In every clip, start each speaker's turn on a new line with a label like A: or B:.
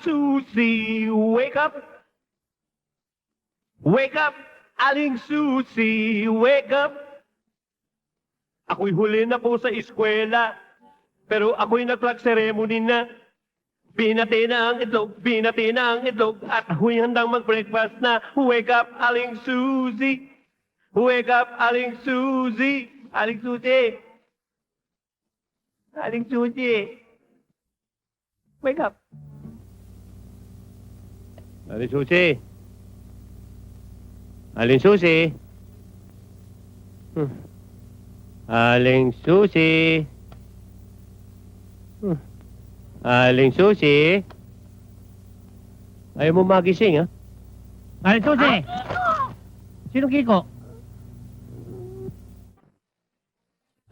A: Susi, wake up! Wake up! Aling Susi, wake up! Ako'y huli na po sa eskwela, pero ako'y nag-flag ceremony na. Binati na ang itlog, at ako'y handang mag-breakfast na. Wake up, Aling Susi! Wake up, Aling Susi! Aling Susi! Aling Susi! Wake up! Aling Susi! Aling Susi! Aling Susi! Aling Susi! Ayaw mo magising, ha?
B: Aling Susi! Sino Kiko?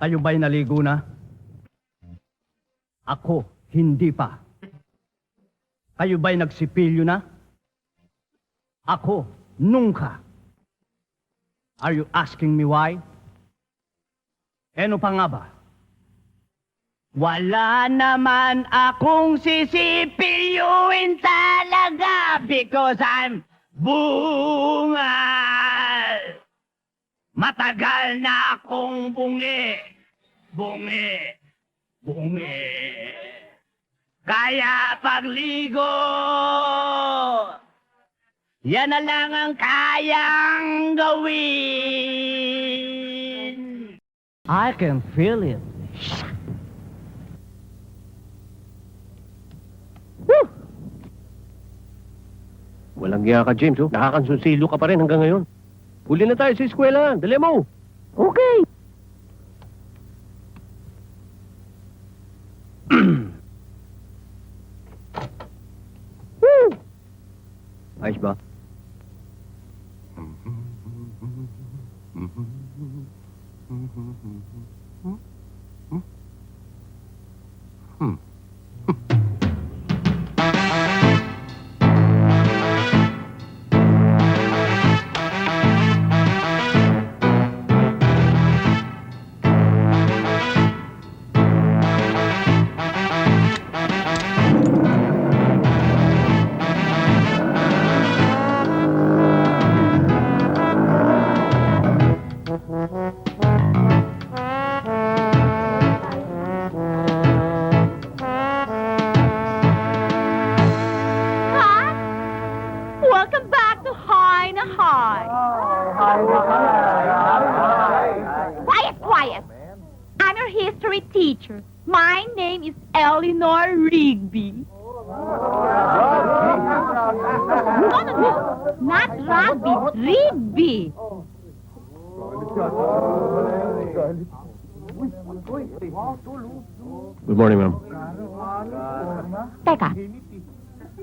C: Kayo ba'y naligo na? Ako, hindi pa. Kayo ba'y nagsipilyo na? Ako, nunca. Are you asking me why? Ano pa nga ba? Wala naman akong sisipilyuin talaga because I'm bungal. Matagal na akong bungi. Kaya pagligo, yan na lang ang kayang gawin. I can feel it. Woo!
A: Walang giya ka, James, oh. Nakakansonsilo ka pa rin hanggang ngayon. Huli na tayo sa eskwela. Dali mo.
B: Okay.
A: Ayos ba?
D: Welcome back to High na High. Quiet. I'm your history teacher. My name is Eleanor Rigby. No. Not Rabbit, Rigby.
A: Good morning, ma'am.
D: Teka,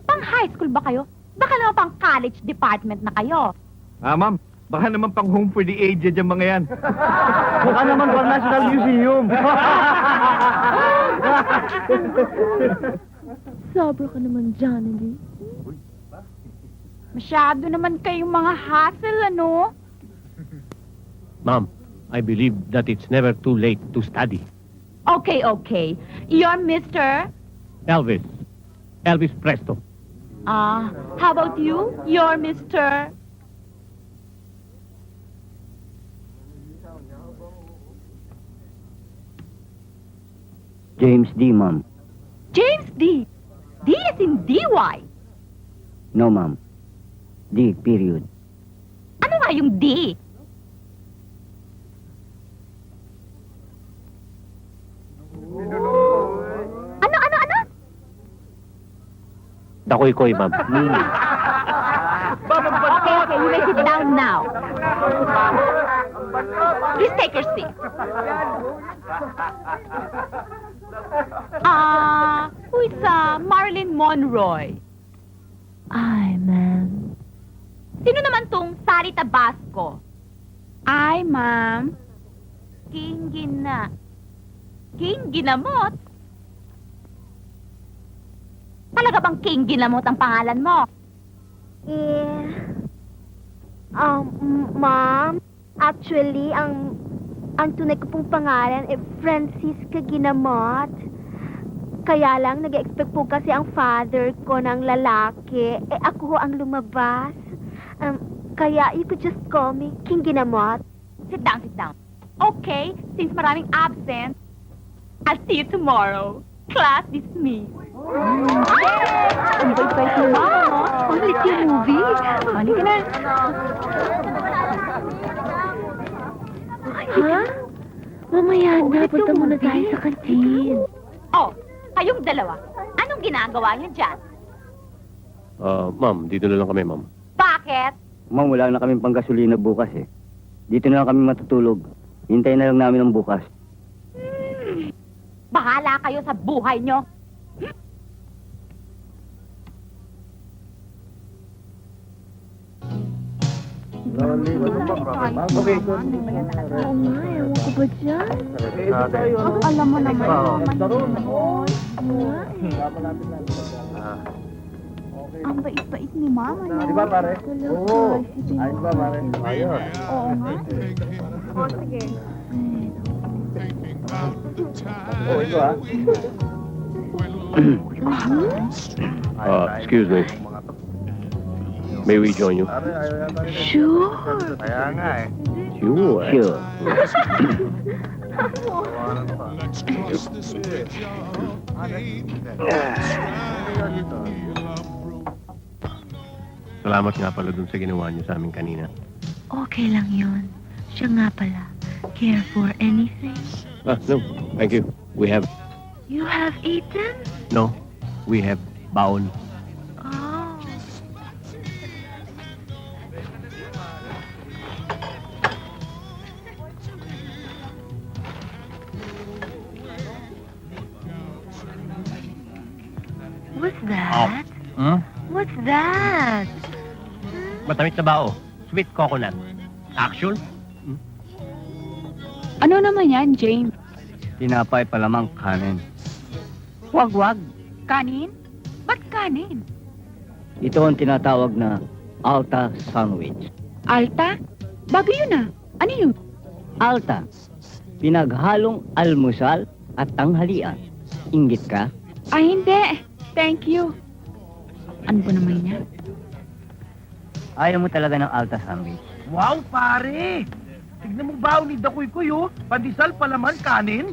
D: pang high school ba kayo? Baka naman pang college department na kayo.
E: Ma'am, baka naman pang home for the aged yung mga yan.
C: Mukha naman pang National Museum.
D: Sobra ka naman, Johnny. Masyado naman kayong mga hassle, ano?
A: Ma'am, I believe that it's never too late to study.
D: Okay. You're Mr.
A: Elvis. Elvis Presto.
D: How about you? You're Mr.
F: James D, ma'am.
D: James D. D as in D-Y.
F: No, ma'am. D, period.
D: Ano nga yung D? Ano?
A: Dakoy-koy, ma'am.
D: Okay, you may sit down now. Please take your seat. Who is Marilyn Monroe? Ay, ma'am. Sino naman tong Sari Tabasco? Ay, ma'am. King Ginamot? Talaga bang King Ginamot ang pangalan mo?
G: Ma'am, actually, ang tunay ko pong pangalan ay Francisca Ginamot. Kaya lang, nag-expect po kasi ang father ko ng lalaki. Eh, ako ho ang lumabas. Kaya you could just call me King Ginamot.
D: Sit down, sit down. Okay, since maraming absent, I'll see you tomorrow. Class dismissed. Ang bait-bait ni Mama, no? Ulit yung movie. Halika na.
G: Ha? Mamaya na, punta muna tayo sa kantin.
D: Oh, kayong dalawa, anong ginagawa niyo dyan?
A: Ma'am, dito na lang kami, ma'am.
D: Bakit?
F: Ma'am, wala na kaming panggasolina bukas eh. Dito na lang kami matutulog. Hintayin na lang namin ang bukas.
D: Bahala kayo sa buhay niyo.
E: Okay.
G: Oo nga, ewan ko ba dyan?
D: Alam mo naman, ang bait-bait ni Mama, no?
E: Di ba, pare? Oo.
G: Ay,
E: Di ba, pare? Ayos.
D: Oo nga.
G: O, sige.
E: Oo, ito ah.
A: Excuse me. May we join you?
G: Sure.
E: Kaya nga eh.
A: Sure.
F: Sure.
A: Salamat nga pala dun sa ginawa niyo sa amin kanina.
H: Okay lang yun. Siya nga pala. Care for anything?
A: No. Thank you. We have...
H: You have eaten?
A: No. We have baon.
H: Oh. What's that?
B: Hmm?
H: What's that?
B: Matamis na bao. Sweet coconut. Action?
D: Ano naman yan, James?
F: Tinapay palamang kanin.
H: Wag. Kanin? Ba't kanin?
F: Ito ang tinatawag na Alta Sandwich.
D: Alta? Bago yun ah. Ano yun?
F: Alta, pinaghalong almusal at tanghalian. Inggit ka?
D: Ay, hindi. Thank you. Ano ba naman yan?
F: Ayaw mo talaga ng Alta Sandwich.
E: Wow, pare! Tignan mo ba ni Dakuy-Kuy, oh. Pandesal, palaman, kanin.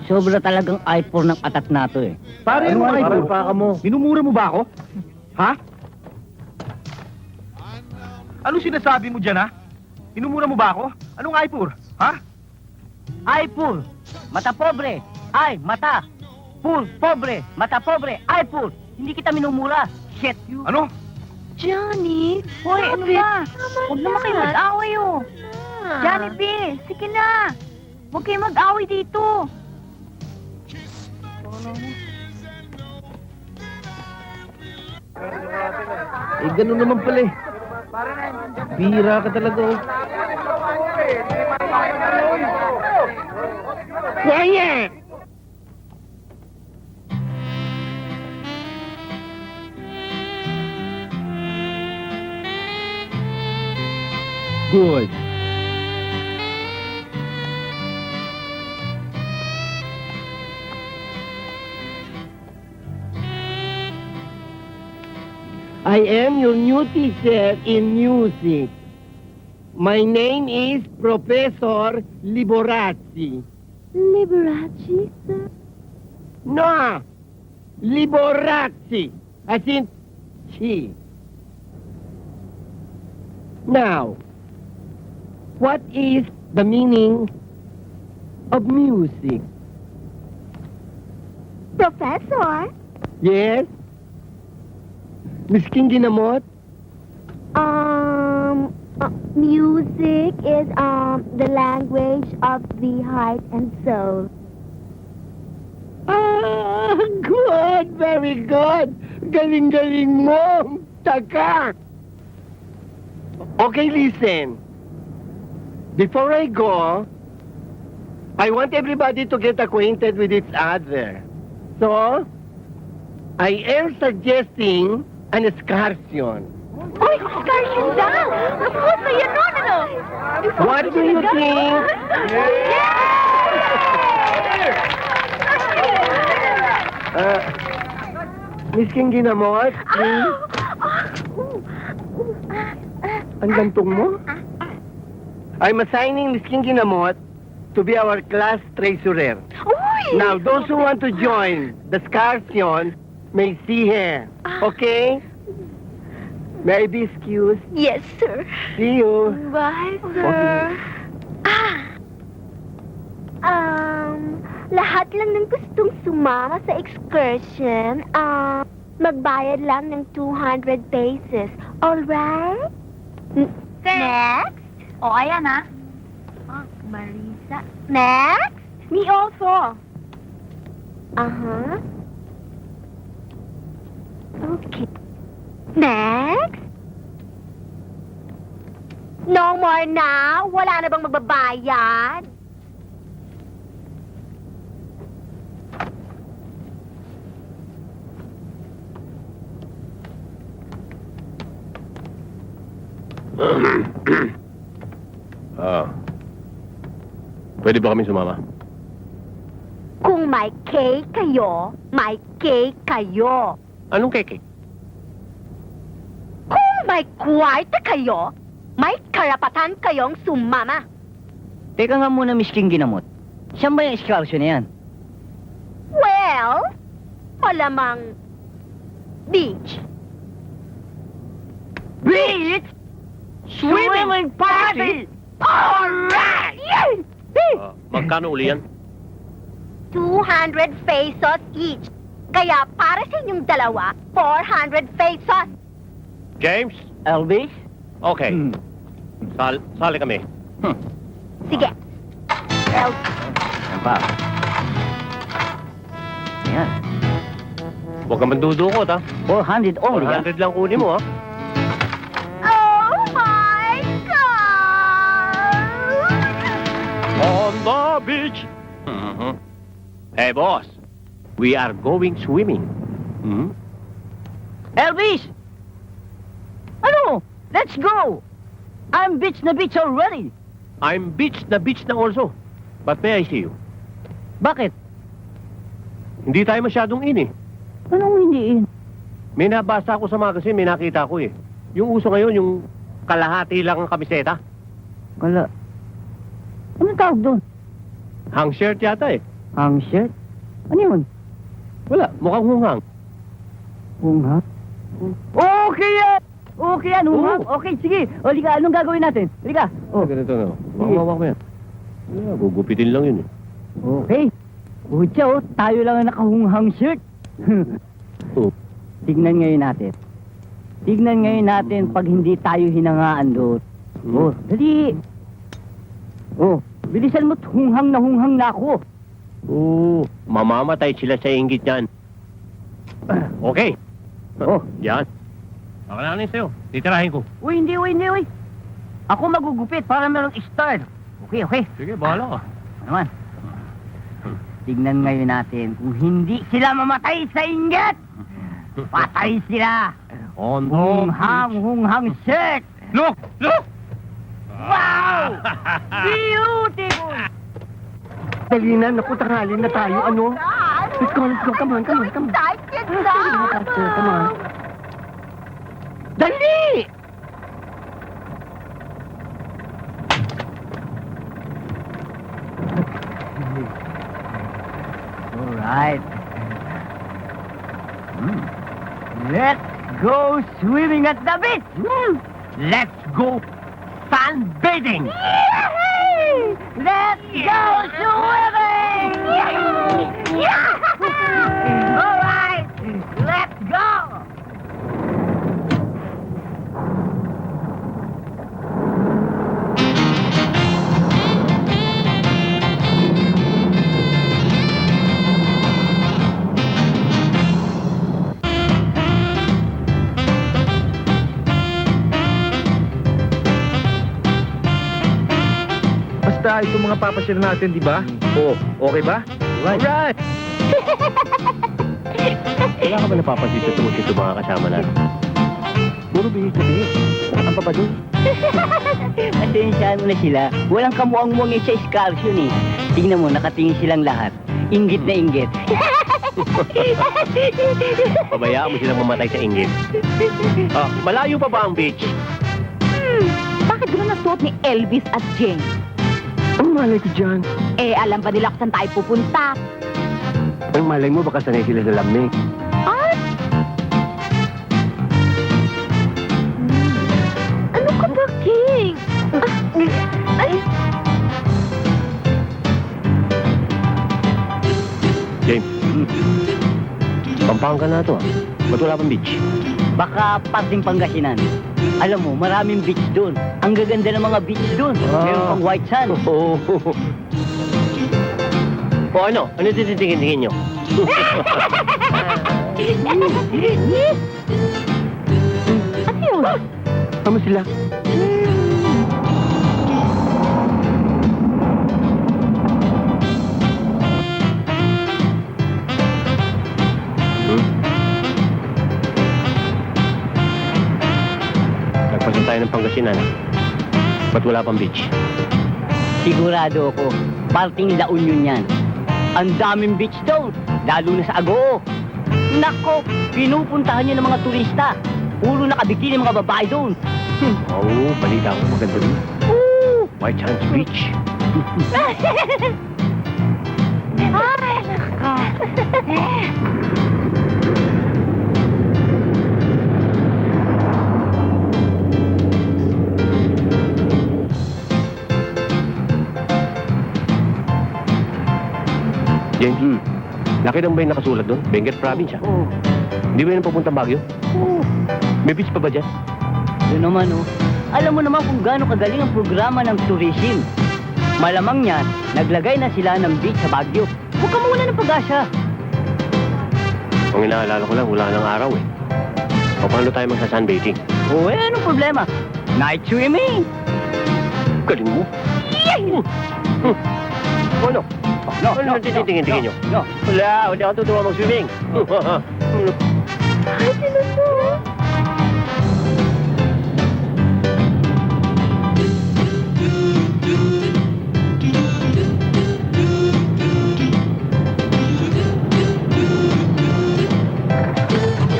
F: Sobra talagang eye-for ng atat na to eh.
E: Pare, ano ay pa mo? Minumura mo ba ako? Ha? Ano sinasabi mo dyan, ha? Minumura mo ba ako? Anong ay-for? Ha?
F: Eye-for! Mata pobre! Ay, mata! Poor, pobre! Mata pobre! Eye-for! Hindi kita minumura! Shit you!
E: Ano?
H: Johnny!
D: Hoy, ano ba? Huwag naman kayo mag-away oh. Johnny B, sige na. Huwag kayo mag-away dito.
E: Eh, ganun naman pala eh. Bihira ka talaga, oh.
C: Quiet!
E: Good.
C: I am your new teacher in music. My name is Professor Liborazzi.
G: Liberace, sir?
C: No! Liborazzi. As in, she. Now, what is the meaning of music?
G: Professor?
C: Yes? Miss King Ginamot?
G: Music is, the language of the heart and soul.
C: Ah, good! Very good! Galing-galing mo! Taka! Okay, listen. Before I go, I want everybody to get acquainted with each other. So, I am suggesting an excursion.
D: Uy, excursion daw! Napakot na yan nun, ano?
C: What do you think?
D: Yeah!
C: Miss King Ginamot, please. Ang gantong mo? I'm assigning Miss King Ginamot to be our class treasurer.
G: Uy!
C: Now, those who want to join the excursion may see her. Okay? May I be excused?
G: Yes, sir.
C: See you.
G: Bye, sir. Lahat lang ng gustong sumama sa excursion, magbayad lang ng 200 pesos. Alright? Next?
D: O, ayan ah.
G: Marisa. Next?
D: Me also.
G: Uh-huh. Okay. Next? No more na? Wala na bang magbabayad?
A: Pwede ba kami sumama?
G: Kung may cake kayo, may cake kayo.
A: Anong cake?
G: Kung may kwarta kayo, may karapatan kayong sumama.
F: Teka nga muna, Miss King Ginamot. Saan ba yung excursion na yan?
G: Well, malamang beach.
F: Beach! Swimming party!
G: Alright! Yay!
A: Magkano uli yan?
G: 200 pesos each. Kaya para sa inyong dalawa, 400 pesos.
A: James?
F: Elvis?
A: Okay. Sali kami.
G: Sige. Well,
F: Yan pa. Yan.
A: Huwag ka mandudukot, ha?
F: 400 only, ha?
A: 400 lang kunin mo, ha?
G: oh my God!
A: On the beach. Hey, boss. We are going swimming.
F: Elvis! Ano? Let's go! I'm beach na beach already.
A: I'm beach na also. But may I see you?
F: Bakit?
A: Hindi tayo masyadong in, eh.
F: Anong hindiin?
A: May nabasa ako sa magazine, may nakita ko, eh. Yung uso ngayon, yung kalahati lang ang kamiseta.
F: Wala. Anong tawag doon?
A: Hang shirt yata, eh.
F: Hang shirt? Ano yun?
A: Wala, mukhang hunghang.
F: Hunghang? Okay yan! Okay yan, hunghang. Okay, sige. O, liga, anong gagawin natin? Liga. Oh.
A: Ganito, no? Mawawak mo yan. Yeah, gugupitin lang yun, eh.
F: Okay. Pucha, oh, tayo lang ang nakahunghang shirt.
A: Oh.
F: Tignan ngayon natin. Tignan ngayon natin pag hindi tayo hinangaan doon. Oh, dali. Oh, bilisan mo't hunghang na ako.
A: Oo, mamamatay sila sa inggit yan. Okay.
F: Oh,
A: Yan. Baka na sa'yo. Titirahin ko.
F: uy, hindi. Ako magugupit para merong style. Okay.
A: Sige, bahala ka.
F: Ano naman? Tignan ngayon natin kung hindi sila mamatay sa inggit. Patay sila.
A: On
F: Hunghang shirt.
A: Look!
F: Wow! Beautiful!
C: Dali na, naku, tanghali na tayo, ano? Let's go, come on.
G: Excited
C: Come
G: na!
C: on. Dali!
F: Alright. Let's go swimming at the beach!
A: Let's go sunbathing!
F: Yay! Let's go swimming! Alright, let's go!
E: Basta ito mga papasyal natin, di ba? Oo, okay ba?
A: Alright! Wala ka ba napapansin sa tungkol ito mga kasama natin? Puro bihis na bihis. Ang papadun.
F: Pasensyaan mo na sila. Walang kamuang-muang sa excursion eh. Tingnan mo, nakatingin silang lahat. Inggit na inggit.
B: Pabayaan mo silang mamatay sa inggit. Malayo pa ba ang beach?
D: Bakit gano'n nasuot ni Elvis at Jane?
C: Ang malay ko dyan.
D: Eh, alam ba nila kung saan tayo pupunta?
C: Ang malay mo, baka sanay sila sa lamig.
G: Ay! Ano ka ba, King? Ay!
B: James. Pampanga na ito. Ba't wala pang beach?
F: Baka parting Pangasinan. Alam mo, maraming beach doon. Ang gaganda ng mga beach doon. Meron pang white sand.
B: Oo. O ano? Ano titingin-tingin nyo?
D: Ano yun?
C: Tama sila.
B: Nagpasan tayo ng Pangasinan. Ba't wala pang beach?
F: Sigurado ako, parting La Union yan. Ang daming beach doon, lalo na sa Agoo. Nako, pinupuntahan niya ng mga turista. Puro nakabikini mga babae doon.
B: Oo, balita ko maganda doon. White Sands Beach.
D: Ay, nako.
B: James, nakita mo ba yung nakasulat doon? Benguet Province,
F: Oo.
B: Hindi ba yun papuntang Baguio?
F: Oo.
B: May beach pa ba dyan?
F: Yun naman, oh. Alam mo naman kung gaano kagaling ang programa ng tourism. Malamang yan, naglagay na sila ng beach sa Baguio. Huwag ka muna ng pag-asa.
B: Kung inaalala ko lang, wala nang araw eh. O paano tayo magsa-sunbathing?
F: O eh, anong problema? Night swimming!
B: Galing mo. O ano? Ano titingin-tingin nyo?
F: No.
B: Wala, hindi ako tutuwa mag-swimming.
G: Ay, sino to?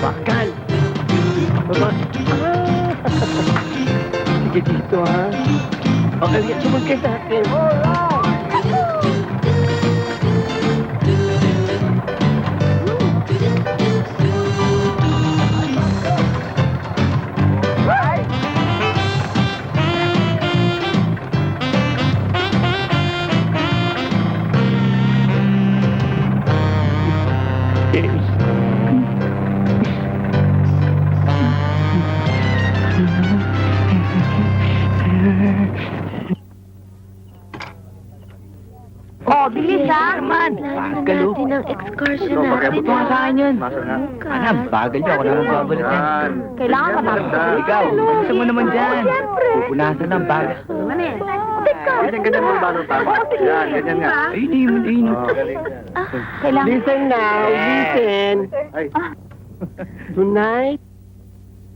C: Bakal. Baba. Sige dito, ha? Okay, sumunod kayo sa akin.
B: James.
D: Oh, bilis ha.
G: Plano natin ang excursion natin.
F: Saan yun?
G: Bukas.
F: Bagal niyo, ako na lang babalik yan.
D: Kailangan matapos.
F: Ikaw, gusto mo naman dyan.
G: Siyempre.
F: Pupunasan ng bagal.
G: Teka.
C: Ganyan mo ba ng tama? Yan, ganyan nga.
F: Ayun, ayun, ayun.
D: Kailangan.
C: Listen now, listen. Tonight,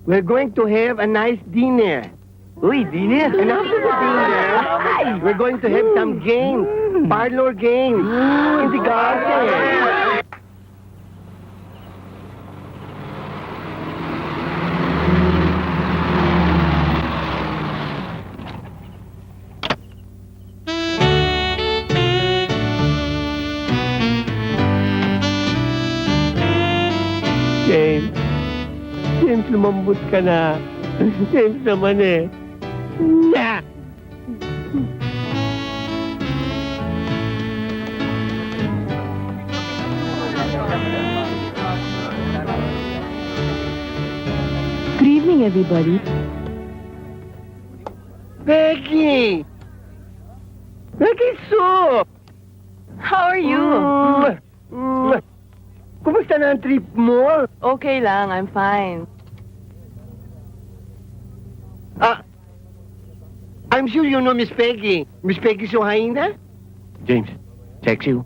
C: we're going to have a nice dinner.
F: Uy, dinner.
C: And after the dinner, we're going to have some games, parlor games, in the garden.
A: James. James, lumambot ka na. James naman eh. Na!
H: Good evening, everybody.
C: Becky! Becky Sue!
H: How are you?
C: Kumusta na ang trip mo?
H: Okay lang, I'm fine.
C: I'm sure you know Miss Peggy. Miss Peggy Suhaina?
B: James, sexy oh.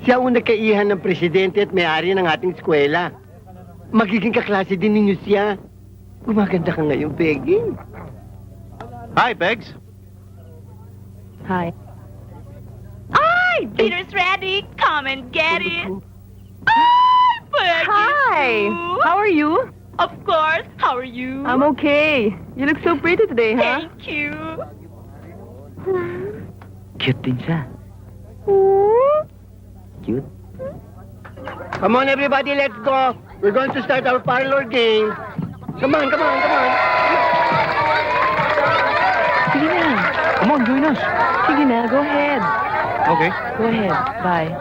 C: Siya ang nakaihan ng presidente at may-ari ng ating eskwela. Magiging kaklase din ninyo siya. Gumaganda ka ngayon, Peggy.
B: Hi, Pegs.
H: Hi.
D: Ay, dinner's ready. Come and get it. Ay, Peggy
H: Hi.
D: Sue.
H: How are you?
D: Of course. How are you?
H: I'm okay. You look so pretty today, huh?
D: Thank you.
F: Cute din siya. Cute.
C: Come on, everybody, let's go. We're going to start our parlor game. Come on, come on, come on.
H: Sige na.
F: Come on, join us.
H: Sige na, go ahead.
F: Okay.
H: Go ahead. Bye.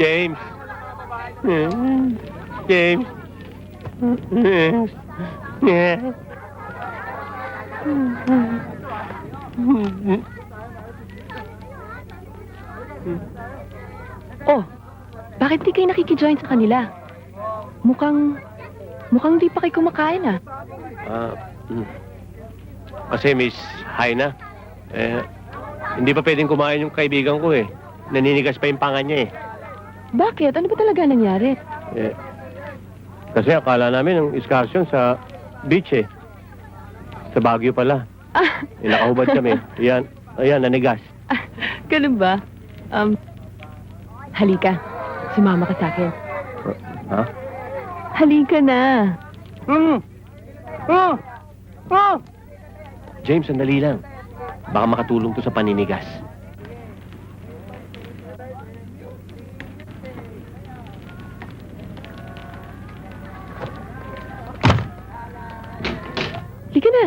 B: James. James.
H: Oh, bakit di kayo nakikijoin sa kanila? Mukhang di pa kayo kumakain, ah.
B: Kasi Miss Haina, hindi pa pwedeng kumain yung kaibigan ko eh. Naninigas pa yung panga niya eh.
H: Bakit? Ano ba talaga nangyari?
B: Kasi akala namin ang excursion sa beach eh. Sa Baguio pala.
H: Ah,
B: Nakahubad kami. Ayan, nanigas.
H: ganun ba? Halika. Sumama ka sa akin.
B: Ha?
H: Halika na.
B: James, sandali lang. Baka makatulong to sa paninigas.
H: Halika na.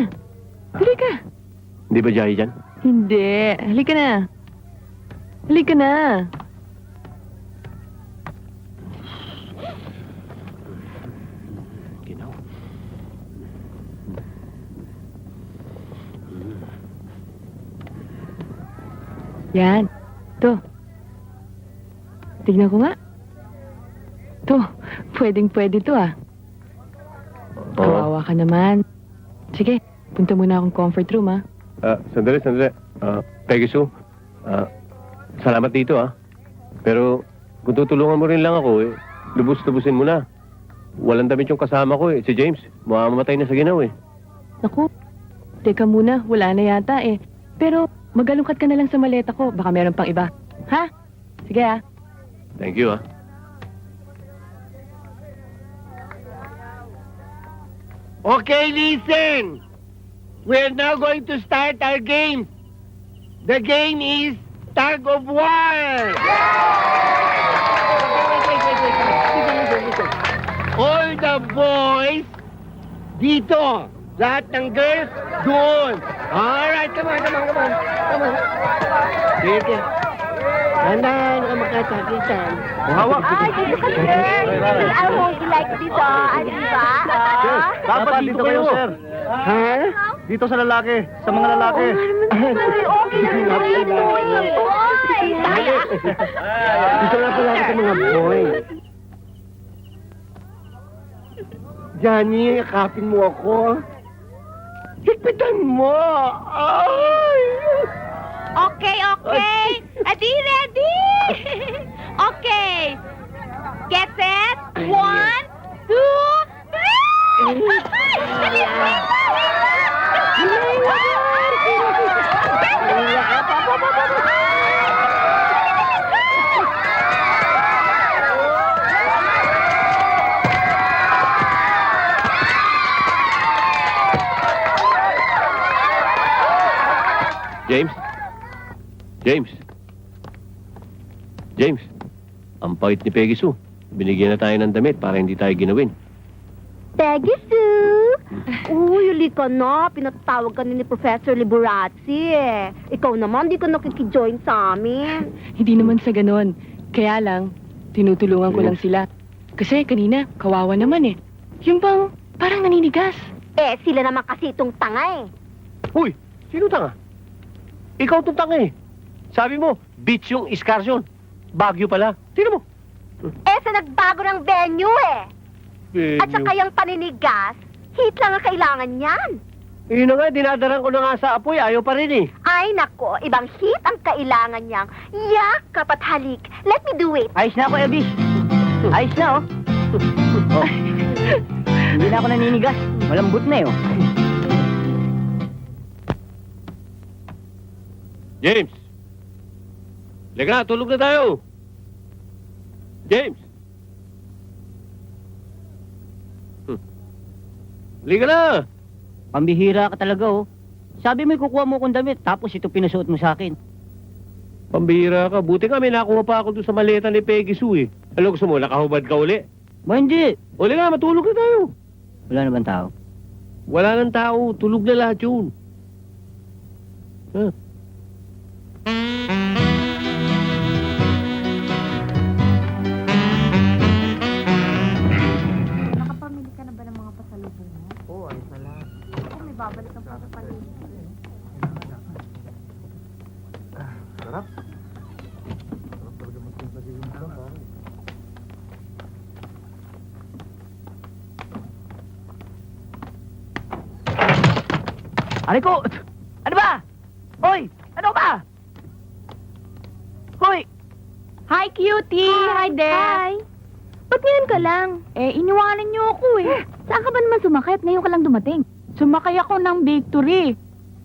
H: Halika.
B: Hindi ba Jai dyan?
H: Hindi. Halika na. Halika na.
B: Ginaw.
H: Yan. To. Tignan ko nga. To. Pwedeng-pwede to, ah. Kawawa ka naman. Sige, punta muna akong comfort room, ah.
B: Sandali. Peggy Sue, salamat dito Pero kung tutulungan mo rin lang ako lubos-lubusin mo na. Walang damit yung kasama ko si James. Mamamatay na sa ginaw
H: Naku, teka muna, wala na yata eh. Pero magalungkat ka na lang sa maleta ko, baka meron pang iba. Ha? Sige ah.
B: Thank you
C: Okay, listen. We're now going to start our game. The game is tug of war. Wait. All the boys dito. Lahat ng girls doon. Alright, come on. Sige. Tandaan ka makatakitan.
B: Hawak.
G: Ay, dito ka, sir. I won't be like this, Ano ba?
B: Dapat dito kayo, sir.
C: Ha?
B: Dito sa lalaki. Sa mga lalaki.
G: Okay lang naman ito. Boy!
C: Dito na pala ako sa mga boy. Johnny, yakapin mo ako. Higpitan mo. Ay!
D: Okay. Ready? Okay. Get set. 1, 2, 3. Dali,
B: James, ang pait ni Peggy Sue. Binigyan na tayo ng damit para hindi tayo ginawin.
G: Peggy Sue! Uy, huli ka na. Pinatawag ka ni Professor Liborazzi eh. Ikaw naman, di ka nakikijoin sa amin.
H: Hindi naman sa ganon. Kaya lang, tinutulungan ko lang sila. Kasi kanina, kawawa naman eh. Yung bang, parang naninigas.
G: Eh, sila naman kasi itong tanga eh.
B: Uy, sino tanga? Ikaw itong tanga eh. Sabi mo, beach yung excursion. Baguio pala. Tingnan mo.
G: Eh, sa nagbago ng venue eh. At saka yung paninigas, heat lang ang kailangan niyan.
B: Yun na nga, dinadaran ko na nga sa apoy. Ayaw pa rin eh.
G: Ay, nako, ibang heat ang kailangan niyang. Yakap at halik. Let me do it.
F: Ayos na ako, Elvis. Ayos na, oh. Hindi na ako naninigas. Malambot na eh. Oh.
B: James! Lega na, tulog na tayo! James! Liga na!
F: Pambihira ka talaga oh. Sabi mo kukuha mo kong damit, tapos ito pinasuot mo sa akin.
B: Pambihira ka. Buti nga may nakuha pa ako doon sa maleta ni Peggy Sue eh. Ano gusto mo, nakahubad ka uli?
F: Ba hindi?
B: Uli nga, matulog na tayo.
F: Wala na bang tao?
B: Wala nang tao, tulog na lahat yun. Huh?
G: Nakapamili ka na ba ng mga pasalubong mo?
E: Oo, ayos na lang.
G: Ako may babalik ang pagpapalili.
E: Sarap. Sarap talaga magtimpla din yung isang pare.
F: Aray ko! Ano ba? Hoy! Ano ba? Hoy!
D: Hi, cutie! Hi, there!
G: Hi! Ba't ngayon ka lang?
D: Eh, iniwanan niyo ako eh.
G: Saan ka ba naman sumakay at ngayon ka lang dumating?
D: Sumakay ako ng Victory.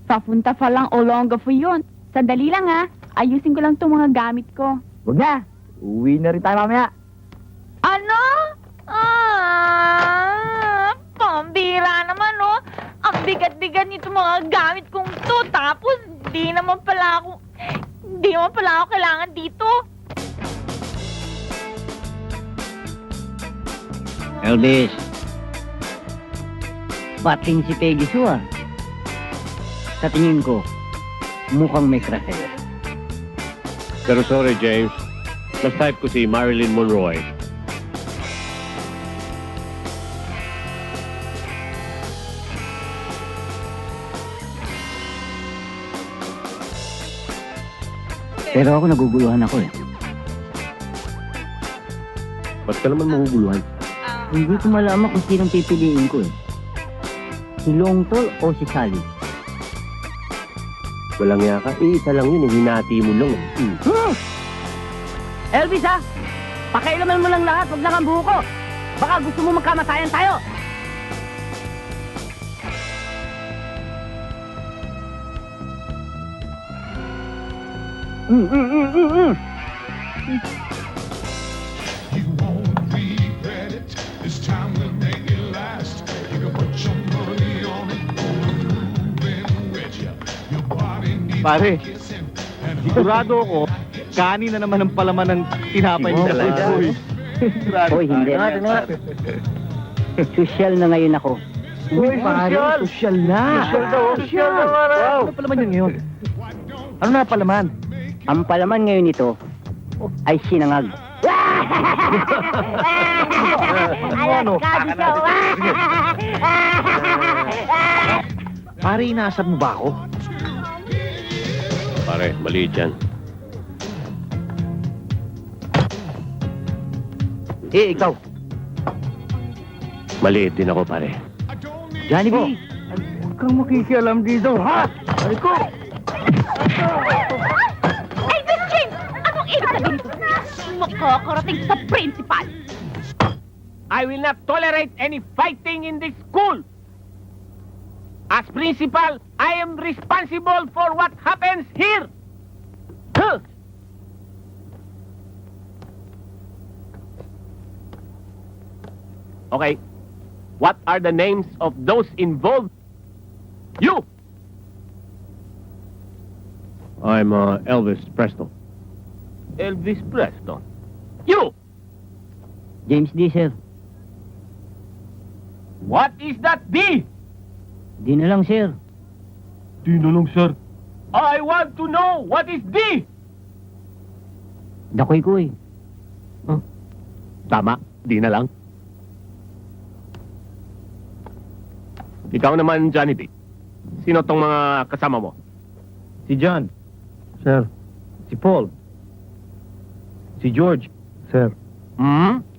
D: Papunta pa lang Olongapo yun. Sandali lang ha. Ayusin ko lang itong mga gamit ko.
F: Huwag na! Uwi na rin tayo mamaya.
D: Ano? Pambira naman oh. Ang bigat-bigat nito mga gamit kong to. Tapos, hindi naman pala ako kailangan dito.
F: Elvis. Bating si Peggy Sue ah. Sa tingin ko, mukhang may crush sa'yo.
B: Pero sorry, James. Mas type ko si Marilyn Monroe.
F: Pero ako naguguluhan ako eh.
B: Ba't ka naman mahuguluhan?
F: Hindi ko malaman kung sinong pipiliin ko eh. Si Longtol o si Sally.
B: Walang yaka. Isa lang yun, hinati mo lang.
F: Elvis ha! Pakailaman mo lang lahat, wag lang ang buho ko. Baka gusto mo magkamatayan tayo.
I: You won't regret it. This time will make it last. You can put your money on it. Moving with you. Your body needs
E: Pare,
I: kissing. And
E: sigurado ako, kanin na naman ang palaman ng tinapay ni
F: Talaga.
E: Uy.
F: Hoy, hindi. Social na ngayon ako.
E: Uy, pare, social na. Social daw. Social na. Wow. Ano palaman yun ngayon? Ano na palaman?
F: Ang palaman ngayon nito ay sinangag.
E: Ano? Pare, inaasar mo ba ako?
B: Pare, maliit yan.
E: Eh, ikaw.
B: Maliit din ako, pare.
E: Johnny B. Huwag kang makikialam dito, ha? Ay ko!
D: Ay, Miss James! Anong ibig sabihin nito? Makakarating sa principal.
J: I will not tolerate any fighting in this school. As principal, I am responsible for what happens here. Huh. Okay. What are the names of those involved? You!
B: I'm Elvis Presto.
J: Elvis Presley. You!
F: James D, sir.
J: What is that D?
F: Di na lang, sir.
E: Di na lang, sir.
J: I want to know what is D?
F: Dakoy ko eh.
B: Tama, di na lang. Ikaw naman, Johnny B. Sino tong mga kasama mo?
E: Si John. Sir. Si Paul. Si George. Sir.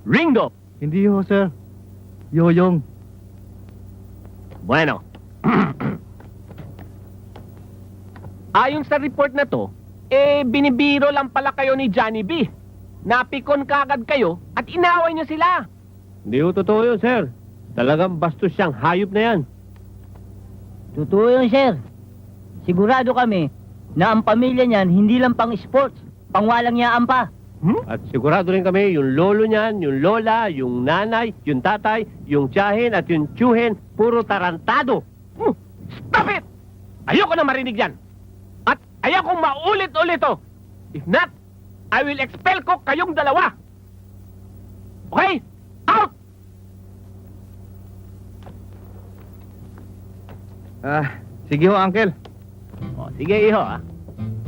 B: Ringo!
E: Hindi ho, sir. Yoyong.
B: Bueno.
J: Ayon sa report na to, binibiro lang pala kayo ni Johnny B. Napikon kagad kayo at inaway niyo sila.
B: Hindi ho totoo yun, sir. Talagang bastos siyang hayop na yan.
F: Totoo yun, sir. Sigurado kami na ang pamilya niyan hindi lang pang sports, pangwalang yaan pa.
B: At sigurado rin kami, yung lolo niyan, yung lola, yung nanay, yung tatay, yung tiyahin at yung tiyuhin, puro tarantado.
J: Stop it! Ayoko na marinig yan. At ayoko maulit-ulit to. If not, I will expel ko kayong dalawa. Okay? Out!
E: Sige ho, Uncle.
J: O, sige, iho, ah.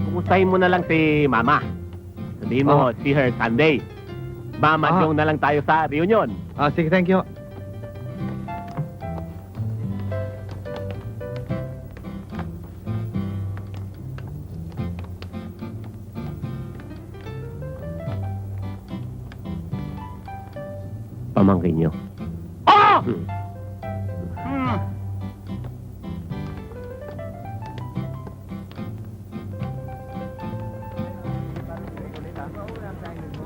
J: Kumustahin mo na lang si Mama. Sabihin mo, see her Sunday. Mama,
E: Ah.
J: na lang tayo sa reunion.
E: Sige, thank you.
B: Pamangkin niyo.
J: Oh!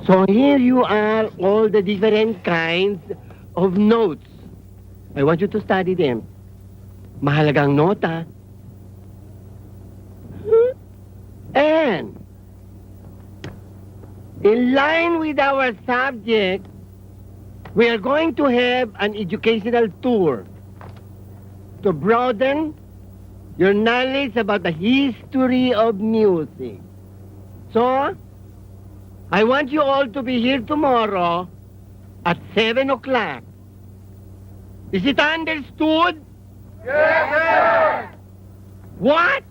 C: So here you are, all the different kinds of notes. I want you to study them. Mahalagang nota. And in line with our subject, we are going to have an educational tour to broaden your knowledge about the history of music. So, I want you all to be here tomorrow at 7 o'clock. Is it understood? Yes, sir! What?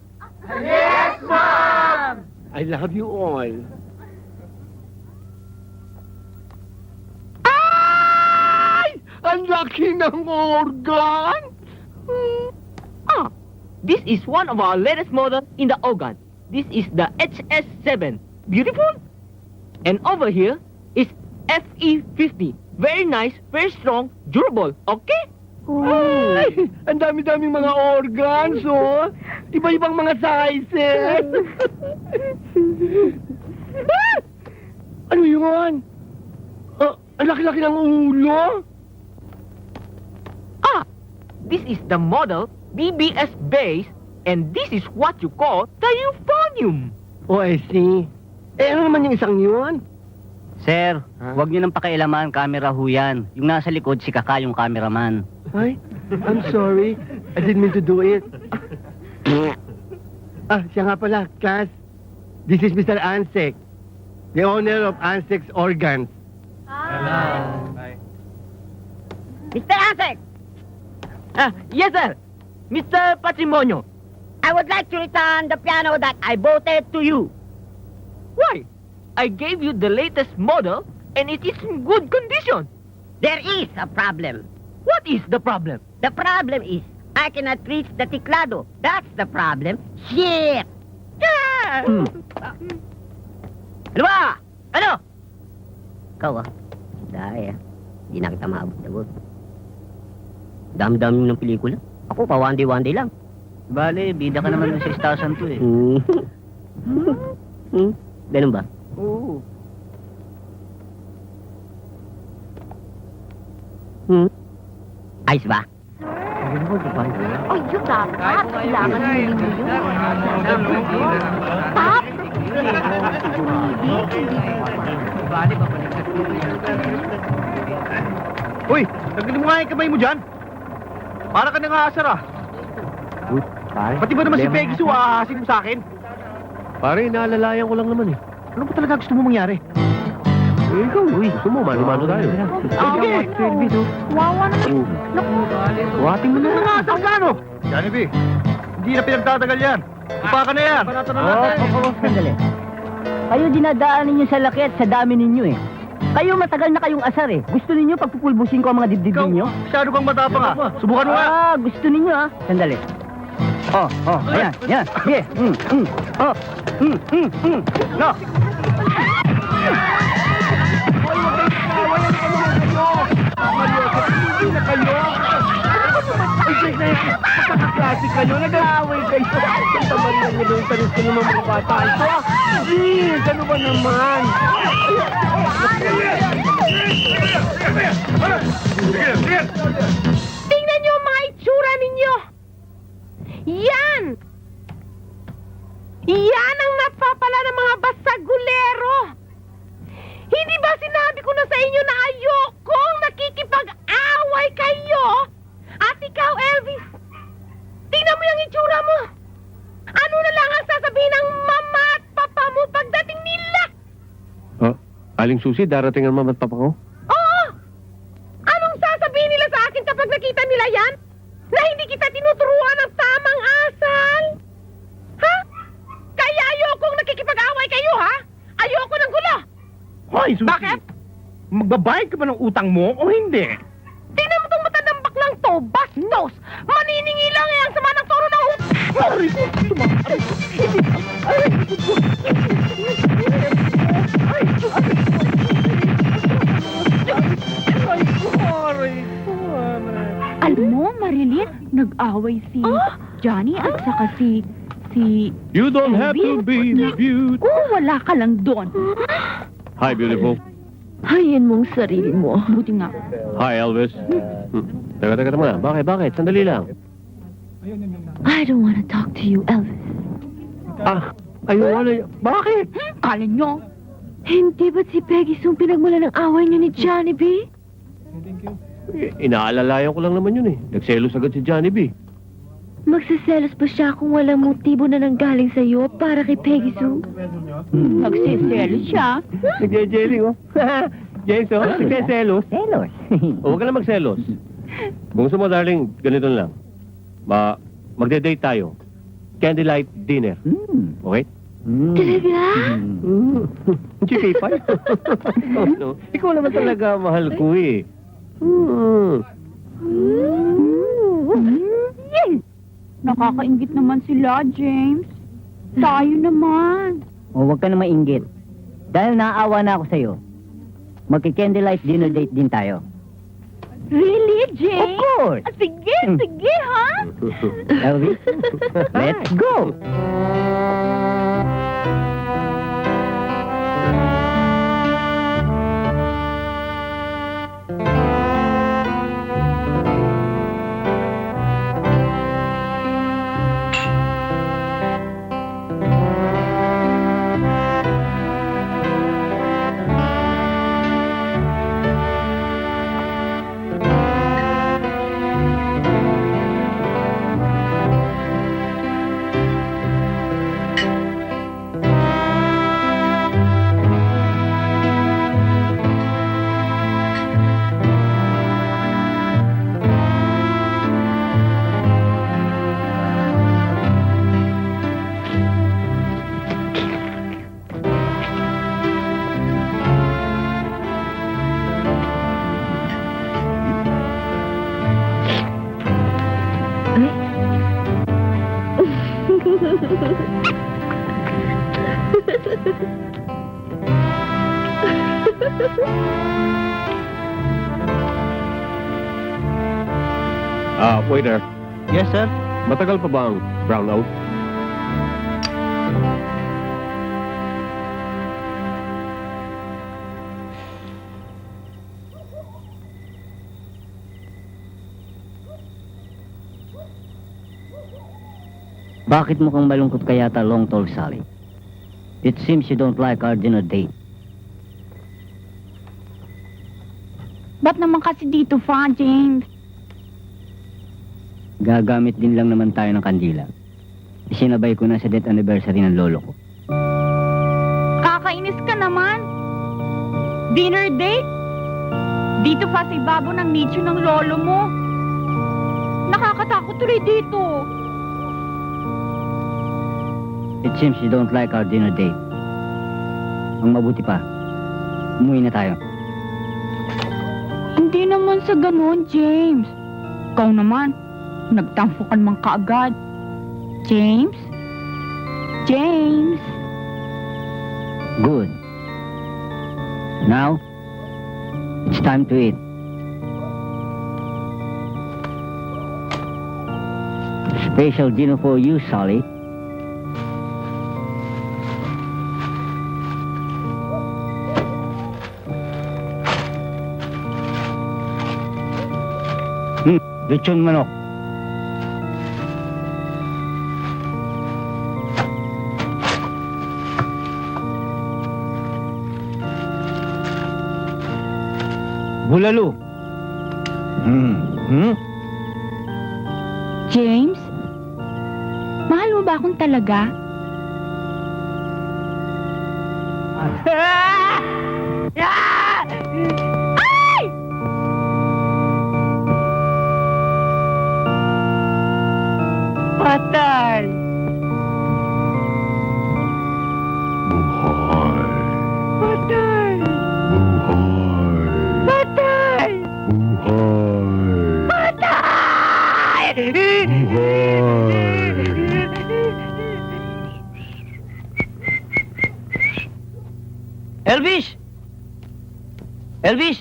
C: Yes, Mom! I love you all. Ay! Ang laki ng organ!
F: This is one of our latest models in the organ. This is the HS7. Beautiful. And over here is FE50. Very nice, very strong, durable. Okay?
C: Ay! Ang dami-daming mga organs, oh! Iba-ibang mga sizes! Ano yun? Ang laki-laki ng ulo!
F: This is the model BBS base, and this is what you call the euphonium.
C: Oh, I see. Ano naman yung isang yun?
F: Sir, huwag niyo nang pakialaman, camera ho yan. Yung nasa likod, si Kaka yung cameraman.
C: Ay, I'm sorry. I didn't mean to do it. Siya nga pala, Cass. This is Mr. Ansek, the owner of Ansek's Organs.
F: Mr. Asek! Yes, sir. Mr. Patrimonio, I would like to return the piano that I voted to you. Why? I gave you the latest model, and it is in good condition.
K: There is a problem.
F: What is the problem?
K: The problem is, I cannot reach the teclado. That's the problem. Shit! Ah!
F: Ano ba? Ano?
K: Ikaw dahil hindi na kita maabot-abot. Dami-dami ng pelikula. Ako pa, one day lang.
F: Bale, bida ka naman sa istasan to eh.
K: Ganun ba?
F: Oo.
K: Ayos ba?
G: Ay, yun dapat. Kailangan nilin mo yun. Stop!
E: Uy, tanggalin mo nga yung kamay mo dyan. Para ka nangaasar ah. Pati ba naman si Peggy Sue aahasin mo sa akin?
B: Pare, naalalayan ko lang naman eh.
E: Ano ba talaga gusto mo mangyari?
B: Eh, ikaw, gusto mo, mano-mano tayo.
E: Sige!
G: Wawa naman.
B: Buhatin mo na.
E: Nangaasar ka ano? Johnny hindi na pinagtatagal yan. Upa ka na yan.
F: Sandali. Kayo dinadaanin niyo sa laki at sa dami ninyo eh. Kayo matagal na kayong asar eh. Gusto ninyo pagpupulbusin ko ang mga dibdib
E: Ikaw,
F: ninyo?
E: masyado kang matapang ah. Subukan mo nga.
F: Gusto ninyo ah. Sandali. Ayan, yan. Sige. No.
C: Klase kayo, nag-aaway kayo. Santa Maria niyo ba yung tanis ko ng mga bata ito? Jeez, ano ba naman?
I: Sige, sige!
G: Yan! Yan ang napapala ng mga basagulero! Hindi ba sinabi ko na sa inyo na ayokong nakikipag-away kayo? At ikaw, Elvis, tingnan mo yung itsura mo! Ano na lang ang sasabihin ng mama at papa mo pagdating nila?
B: Oh, Aling Susi, darating ang mama at papa ko?
G: Oo! Anong sasabihin nila sa akin kapag nakita nila yan? Na hindi kita tinuturuan ng tamang asal? Ha? Kaya ayokong nakikipag-away kayo, ha? Ayoko ng gulo!
E: Hoy, Susi!
J: Bakit?
E: Magbabayad ka ba ng utang mo o hindi?
G: Tingnan mo itong matandang baklang to, bastos! Maniningi lang eh ang sama ng toro ng
E: Aray ko! Aray ko! Aray ko!
D: Alam mo, Marilyn, nag-away si Johnny at saka si
B: You don't have to be beautiful.
D: Oh, wala ka lang doon.
B: Hi, beautiful.
H: Hayin mong sarili mo.
D: Buti nga.
B: Hi, Elvis. Teka muna. Bakit? Sandali lang.
H: I don't want to talk to you, Elvis.
B: Bakit?
D: Kala nyo?
H: Hindi ba't si Peggy Sue pinagmula ng away niyo ni Johnny B?
B: Inaalalayan ko lang naman yun eh. Nagselos agad si Johnny B.
H: Magsiselos pa siya kung walang motibo na nanggaling sa'yo para kay Peggy Sue?
D: Nagsiselos siya.
B: Nagjejeling oh. James oh, nagseselos.
F: Selos.
B: Huwag ka na magselos. Kung gusto mo, darling, ganito na lang. Magde-date tayo. Candlelight dinner. Okay?
H: Talaga?
B: GK5? No. Ikaw naman talaga mahal ko eh.
D: Nakakaingit naman sila, James. Tayo naman.
F: O, huwag ka na mainggit. Dahil naaawa na ako sa'yo, magki-candlelight dinner date din tayo.
D: Really, James?
F: Of course.
D: Sige, ha?
F: Elvis, let's go!
B: Waiter.
E: Yes, sir?
B: Matagal pa ba ang brownout?
F: Bakit mukhang malungkot ka yata, Long Tall Sally? It seems you don't like our dinner date.
D: Ba't naman kasi dito pa, James?
F: Gagamit din lang naman tayo ng kandila. Isinabay ko na sa death anniversary ng lolo ko.
D: Kakainis ka naman. Dinner date? Dito pa sa ibabaw ng nicho ng lolo mo. Nakakatakot tuloy dito.
F: It seems you don't like our dinner date. Ang mabuti pa, umuwi na tayo.
D: Hindi naman sa ganun, James. Ikaw naman, nagtampo ka naman kaagad. James? James?
F: Good. Now, it's time to eat. Special dinner for you, Sally. Lechon manok. Bulalo.
D: James? Mahal mo ba akong talaga? Ay!
F: Patay!
I: Buhay!
F: Patay!
I: Buhay!
F: Patay! Elvis! Elvis!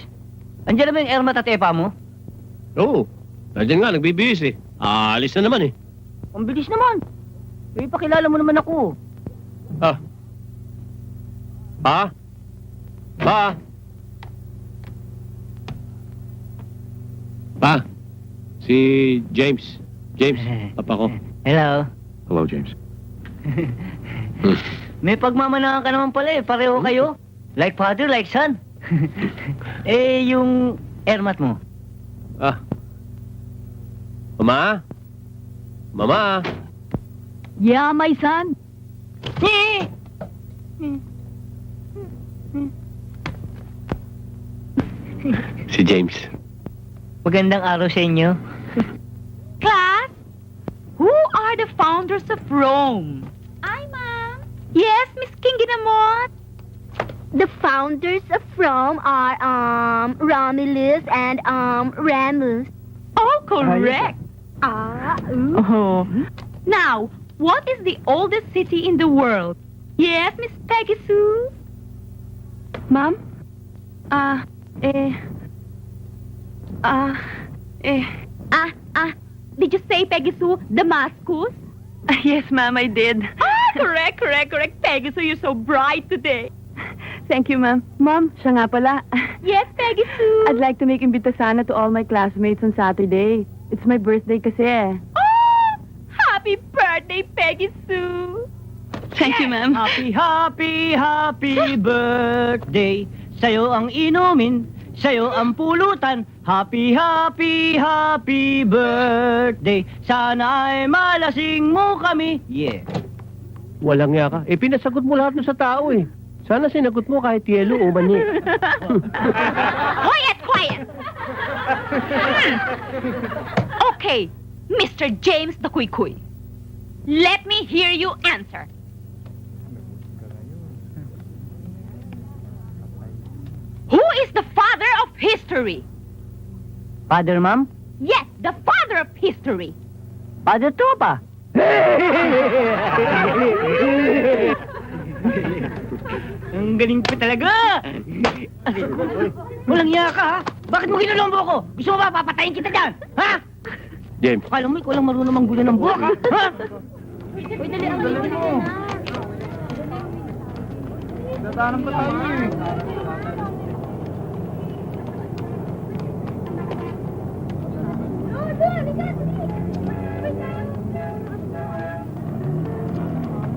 F: Andiyan na ba yung Ermat at Epa mo?
B: Oo. Nandiyan nga, nagbibihis eh. Aalis na naman eh.
F: Ang bilis naman. Eh, pakilala mo naman ako.
B: Ah. Pa? Pa? Pa? Si James. James, papa ko.
F: Hello.
B: Hello, James.
F: May pagmamanahan ka naman pala eh. Pareho kayo. Like father, like son. Eh, yung Ermat mo.
B: Ah. Mama? Mama?
D: Yeah, my son.
B: Si James.
F: Magandang araw sa inyo.
D: Class, who are the founders of Rome? Ay, ma'am. Yes, Miss King Ginamot.
G: The founders of Rome are, Romulus and, Remus.
D: All correct.
H: Oh.
D: Now, what is the oldest city in the world? Yes, Miss Peggy Sue?
H: Ma'am?
D: Did you say, Peggy Sue, Damascus?
H: Yes, ma'am, I did.
D: Correct. Peggy Sue, you're so bright today.
H: Thank you, ma'am. Ma'am, siya nga pala.
D: Yes, Peggy Sue.
H: I'd like to make imbita sana to all my classmates on Saturday. It's my birthday kasi eh.
D: Oh, happy birthday, Peggy Sue.
H: Thank you, ma'am.
F: Happy birthday. Sa'yo ang inumin, sa'yo ang pulutan. Happy birthday. Sana ay malasing mo kami. Yeah.
B: Walang nga ka. Eh, pinasagot mo lahat nun sa tao eh. Sana sinagot mo kahit yelo o mani.
D: Quiet. Okay, Mr. James the Kuy. Let me hear you answer. Who is the father of history?
F: Father, ma'am?
D: Yes, the father of history.
F: Father Tropa. Ang galing ko talaga! Walang iya ka, ha? Bakit mo kinulombo ko? Gusto mo ba papatayin kita dyan? Ha?
B: James.
F: Akala mo ikaw lang marunong manggulo ng buhok, ha? Ha?
E: Dadaanan pa tayo eh.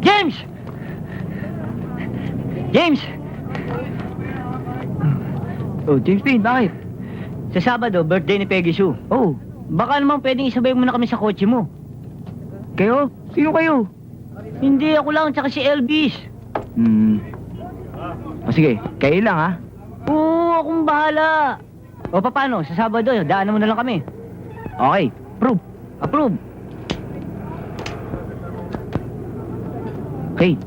F: James! James! Oh, James Payne, bakit? Sa Sabado, birthday ni Peggy Sue. Oh, baka naman pwedeng isabay mo na kami sa kotse mo. Kayo? Sino kayo? Hindi, ako lang, tsaka si Elvis.
E: Sige, kayo lang ha.
F: Oo, akong bahala. O, paano? Sa Sabado, daanan mo na lang kami.
E: Okay, prove.
F: Approve.
E: Okay.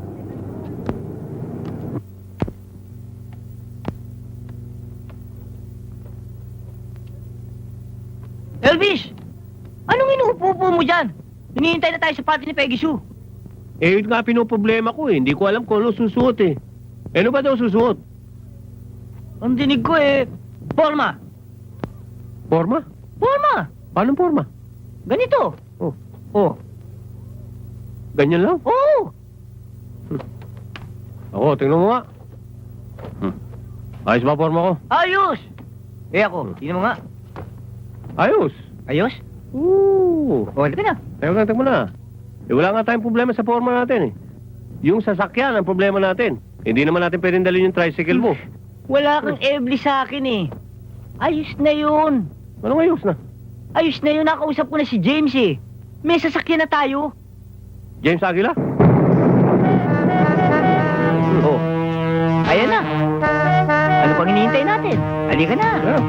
F: Elvis! Anong inuupo-upo mo dyan? Hinihintay na tayo sa party ni Peggy Sue.
B: Eh, yun nga pinoproblema ko eh. Hindi ko alam kung ano susuot eh. Eh, ano ba daw susuot?
F: Ang dinig ko forma.
B: Forma?
F: Forma!
B: Paano forma?
F: Ganito.
B: Oh.
F: Oh.
B: Ganyan lang?
F: Oh!
B: Ako, tingnan mo nga. Ayos ba forma ko?
F: Ayos! Eh ako, tingnan mo nga.
B: Ayos.
F: Ayos?
B: Oo.
F: O, halika na.
B: Teka na. Eh, wala nga tayong problema sa forma natin eh. Yung sasakyan ang problema natin. Hindi naman natin pwedeng dalhin yung tricycle mo.
F: Wala kang ebli sa akin eh. Ayos na yun.
B: Anong ayos na?
F: Ayos na yun. Nakausap ko na si James eh. May sasakyan na tayo.
B: James Aguila?
F: Oh. Ayan na. Ano pang hinihintay natin? Halika na.
B: Yeah.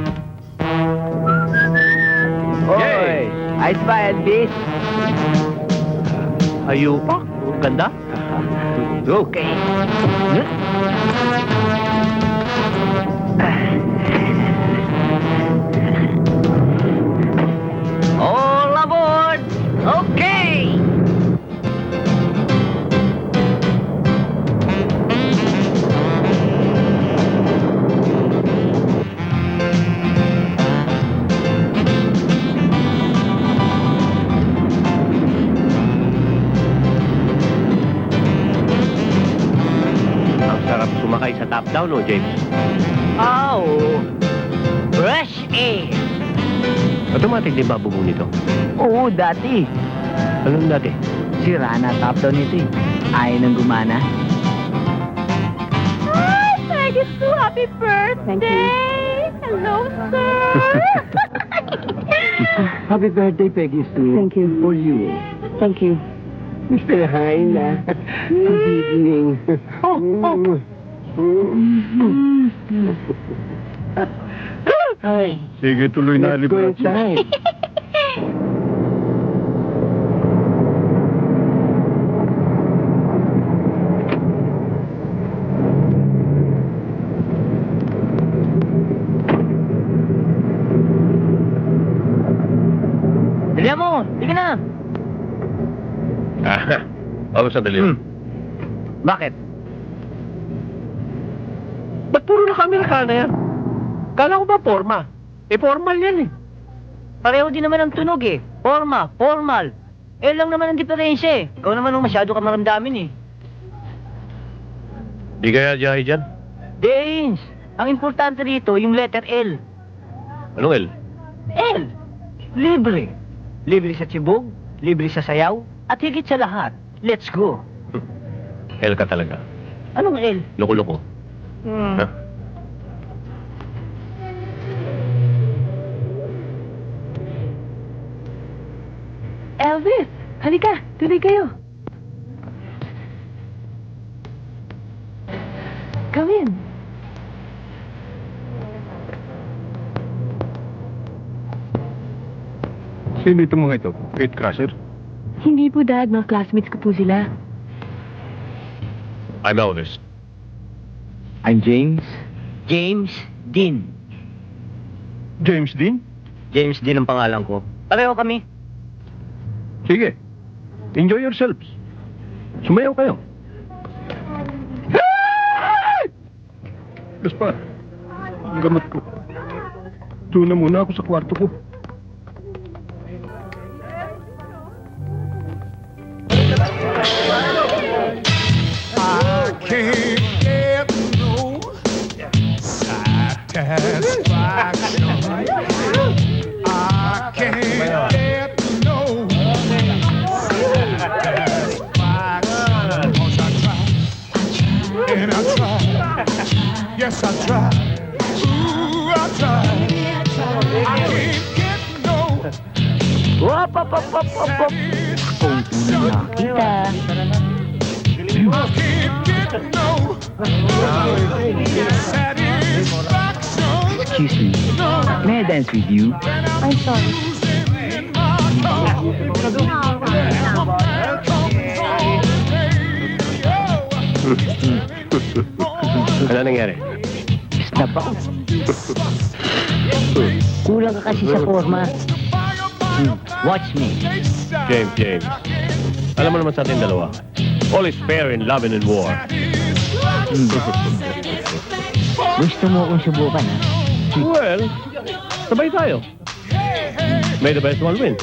F: Oy. Ayos ba, Elvis?
B: Hayupak. Ganda.
F: Okay. All aboard! Okay!
B: Ang sarap sumakay sa top down, no, James?
F: Oh, fresh air.
B: Automatic din ba bubong nito?
F: Oo, dati.
B: Anong dati?
F: Sira na top down nito eh. Ayaw nang gumana.
D: Hi, Peggy Sue. Happy birthday. Hello, sir.
C: Happy birthday, Peggy Sue.
H: Thank you.
C: For you.
H: Thank you.
C: Mr. Hyna. Good evening. Ay.
E: Sige, tuloy
C: Let's go inside.
F: Dali mo! Sige na!
B: Oo, sandali.
F: Bakit?
B: Ba't puro naka-Amerikana yan? Kala ko ba forma? Eh, formal yan eh.
F: Pareho din naman ang tunog eh. Forma, formal. Eh lang naman ang diferensya eh. Ikaw naman ang masyado ka maramdamin eh.
B: Di kaya jahay dyan?
F: James, ang importante rito yung letter L.
B: Anong L?
F: L. Libre. Libre sa tsibog, libre sa sayaw, at higit sa lahat, let's go.
B: L ka talaga.
F: Anong L?
B: Loko-loko.
F: Hmm.
B: Ha?
H: Elvis, halika. Tuloy kayo. Come in.
E: Sino itong mga ito? Kate Crusher?
H: Hindi po, Dad. Mga classmates ko po sila.
B: I'm Elvis.
E: I'm James.
F: James Dean.
E: James Dean?
F: James Dean ang pangalan ko. Pareho kami.
E: Sige. Enjoy yourselves. Sumayaw kayo. Gaspar, ang gamot ko. Doon na muna ako sa kwarto ko.
I: I can't get no satisfaction. I can't get no satisfaction. 'Cause I tried, and I tried. Yes, I tried. Ooh, I tried. I can't get no
F: Wap, wap, wap, wap, wap, wap. Kung nakita.
I: I can't get no satisfaction.
F: Excuse me. May I dance with you?
H: I'm sorry.
I: Losing in my car.
B: Ano nangyari?
F: Snap ako. Kulang ka kasi sa forma. Watch me.
B: James. Alam mo naman sa ating dalawa. All is fair in love and in war.
F: Gusto mo akong subukan, ha?
B: Well, sabay tayo. May the best one win.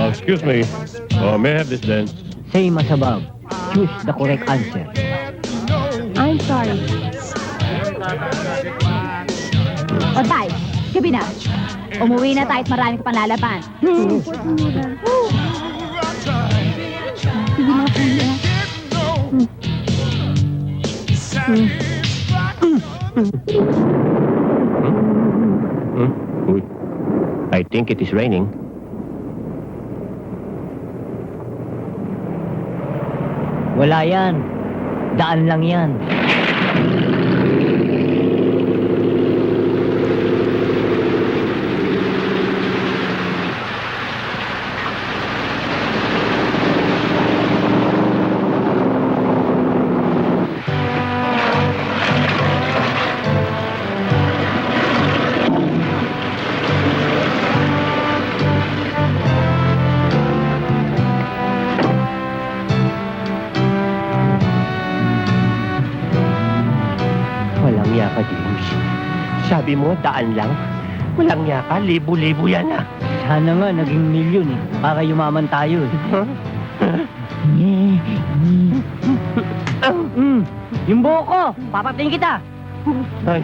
B: Excuse me. May I have this dance?
F: Same as above. Choose the correct answer.
H: I'm sorry.
D: O, tay, gabi na. Umuwi na tayo at marami ka pang lalaban. Sige mga kuya.
B: Uy. I think it is raining.
F: Wala yan. Daan lang yan.
B: Walang yaka, James. Sabi mo, daan lang. Walang yaka, libo-libo yan ah.
F: Sana nga naging milyon eh. Para yumaman tayo eh. Yung buhok ko, papatayin kita.
B: Ay.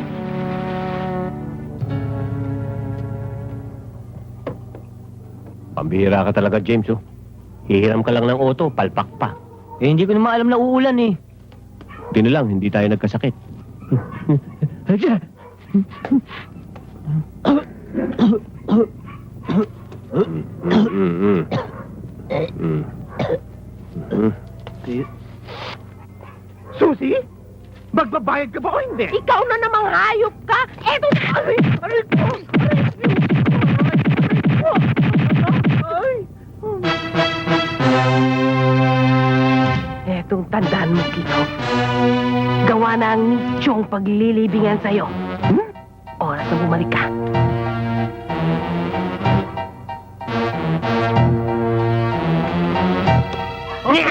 B: Pambihira ka talaga, James, oh. Hihiram ka lang ng auto, palpak pa.
F: Eh, hindi ko naman alam na uulan eh.
B: Di na lang, hindi tayo nagkasakit.
E: Susi? Magbabayad ka ba o hindi?
G: Ikaw na namang hayop ka! Eto! Aray! Aray ko! Aray! Etong tandaan mo, Kiko. Gawa na ang nisyong paglilibingan sa'yo. Oras na bumalik ka.
F: Okay.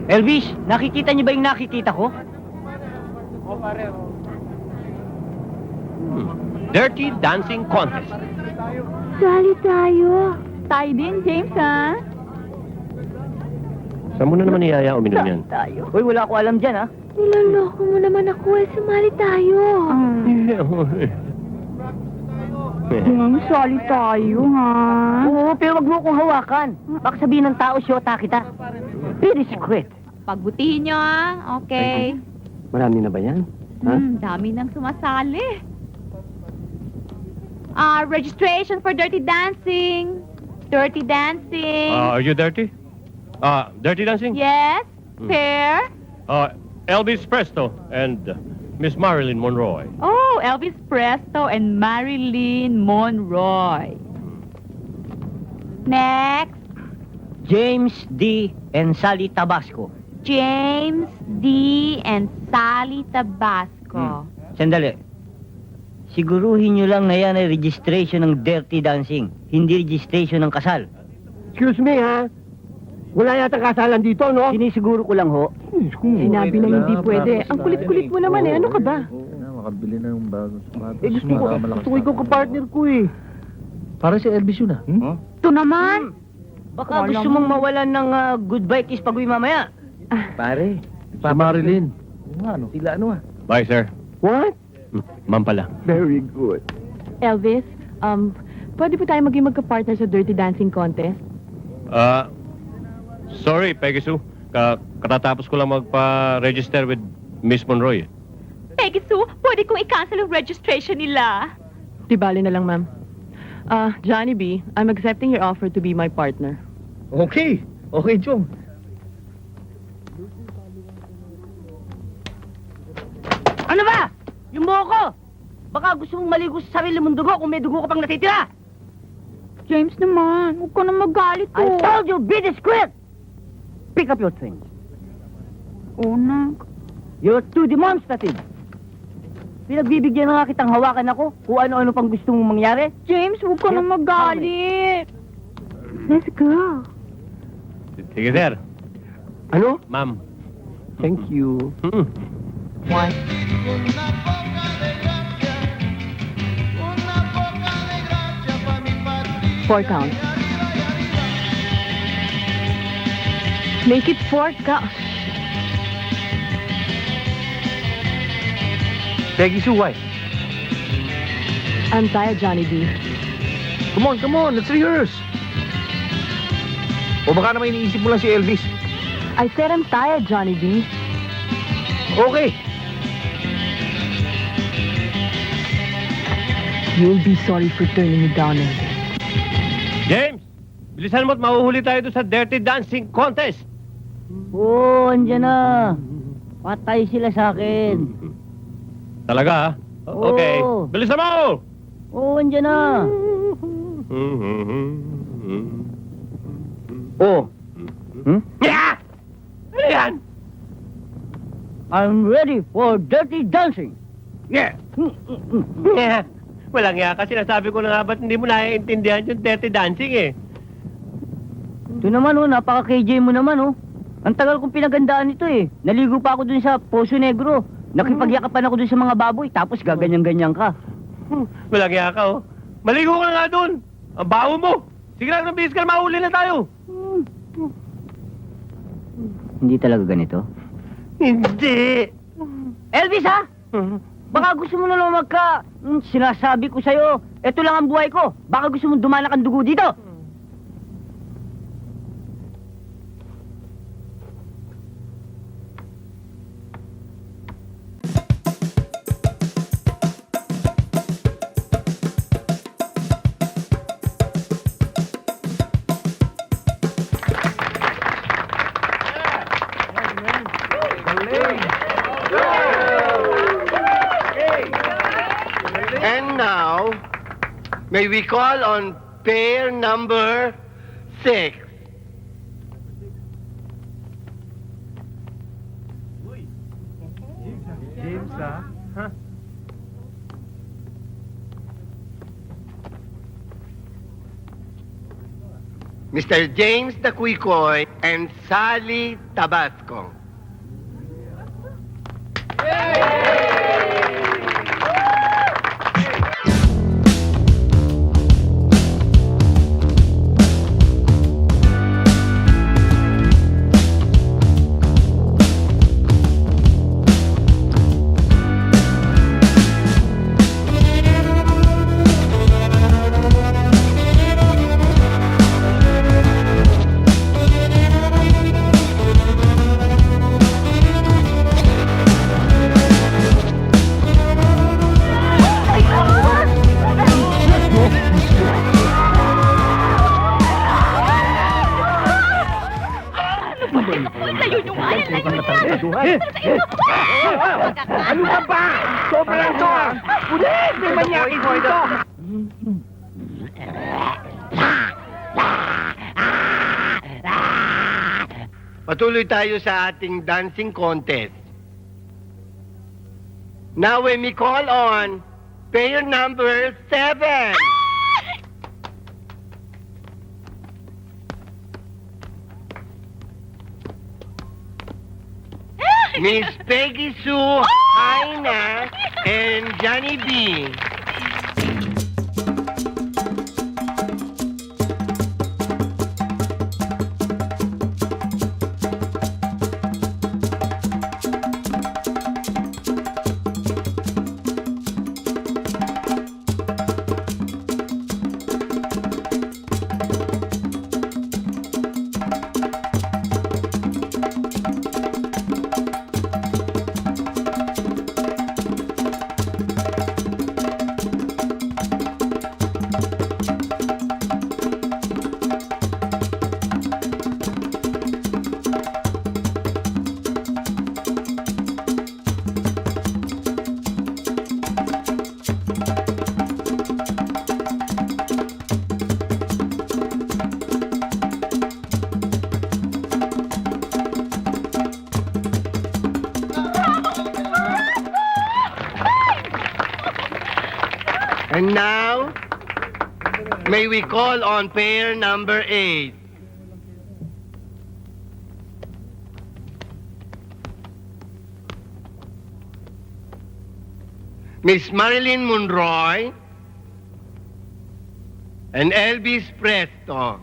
F: Elvis, nakikita niyo ba yung nakikita ko?
B: Dirty Dancing Contest.
D: Sali tayo. Tayo din, James, ha?
B: Saan mo na naman iyaya uminom yan?
D: Tayo.
F: Uy, wala ko alam dyan, ha?
D: Niloloko mo naman ako eh. Sumali tayo. Sali tayo, ha?
F: Oo, pero wag mo akong hawakan. Baka sabihin ng tao, syota kita. Very secret.
D: Pagbutihin nyo, ha? Okay.
C: Marami na ba yan? Ha?
D: Dami nang sumasali. Registration for Dirty Dancing. Dirty Dancing.
B: Are you dirty? Dirty Dancing?
D: Yes? Fair?
B: Elvis Presto and Miss Marilyn Monroe.
D: Oh, Elvis Presto and Marilyn Monroe. Next,
F: James D. and Sally Tabasco.
D: James D. and Sally Tabasco.
F: Sandali. Siguruhin nyo lang na yan ay registration ng Dirty Dancing, hindi registration ng kasal.
C: Excuse me, ha? Wala yata kasalan dito, no?
F: Sinisiguro ko lang ho.
H: Sinabi na hindi pwede. Ang kulit-kulit mo naman eh. Ano ka ba?
E: Makabili na yung bagong sapatos.
C: Eh, gusto ko ikaw kapartner ko eh.
E: Para si Elvis yun ah.
D: Ito naman.
F: Baka gusto mong mawalan ng goodbye kiss pag-uwi mamaya.
E: Pare, si Marilyn. Ano? Sila ano ah.
B: Bye, sir.
C: What?
B: Ma'am pala.
C: Very good.
H: Elvis, pwede po tayo maging magka-partner sa Dirty Dancing Contest?
B: Sorry, Peggy Sue. Katatapos ko lang magpa-register with Miss Monroe.
D: Peggy Sue, pwede kong i-cancel ang registration nila.
H: Di bali na lang, ma'am. Johnny B, I'm accepting your offer to be my partner.
E: Okay. Okay, Chong.
F: Ano ba? Yung buhok ko! Baka gusto mong maligo sa sarili mong dugo kung may dugo ka pang natitira!
D: James naman, huwag ka na magalit
F: I told you, be discreet! Pick up your things.
D: Unang.
F: You're too demonstrative. Pinagbibigyan na nga kitang hawakan ako kung ano-ano pang gusto mong mangyari.
D: James, huwag ka na magalit. Let's go.
B: Sige, sir.
C: Ano?
B: Ma'am,
F: Thank you.
H: One. Four counts. Make it four counts.
E: Peggy Sue, why?
H: I'm tired, Johnny B.
E: Come on, let's rehearse. O baka naman iniisip mo lang si Elvis.
H: I said I'm tired, Johnny B.
E: Okay.
H: You'll be sorry for turning me down, Elvis.
A: James, bilisan mo at mahuhuli tayo doon sa Dirty Dancing Contest.
F: Oo, andyan na. Patay sila sa akin.
A: Talaga, ha? Okay.
F: Oo.
A: Bilisan mo!
F: Oo, andyan na. Oh.
A: Yeah! Ano yan?
F: I'm ready for dirty dancing.
A: Yeah! Yeah! Walang nga kasi sinasabi ko na nga ba't hindi mo naiintindihan yung dirty dancing eh.
F: Ito naman oh, napaka-KJ mo naman oh. Ang tagal kong pinagandaan ito eh. Naligo pa ako dun sa Poso Negro. Nakipagyakapan ako dun sa mga baboy, tapos gaganyan-ganyan ka.
A: Walang nga ka oh. Maligo ka na nga doon. Ang baho mo. Sige lang, nabihis ka na mahuli na tayo.
F: Hindi talaga ganito.
A: Hindi.
F: Elvis ha? Baka gusto mo na lang sinasabi ko sa'yo, eto lang ang buhay ko. Baka gusto mo dumanak ang dugo dito.
C: And now, may we call on pair number 6. Mr. James Daquikoy and Sally Tabasco.
D: Layo nyo nga yan, layo nyo!
E: Ano ka ba? Sobrang to ah! Ulit! May manyaki dito!
C: Patuloy tayo sa ating dancing contest. Now when we call on pair number 7. Miss Peggy Sue Aina and Johnny B. And now, may we call on pair number 8. Miss Marilyn Monroe, and Elvis Presto.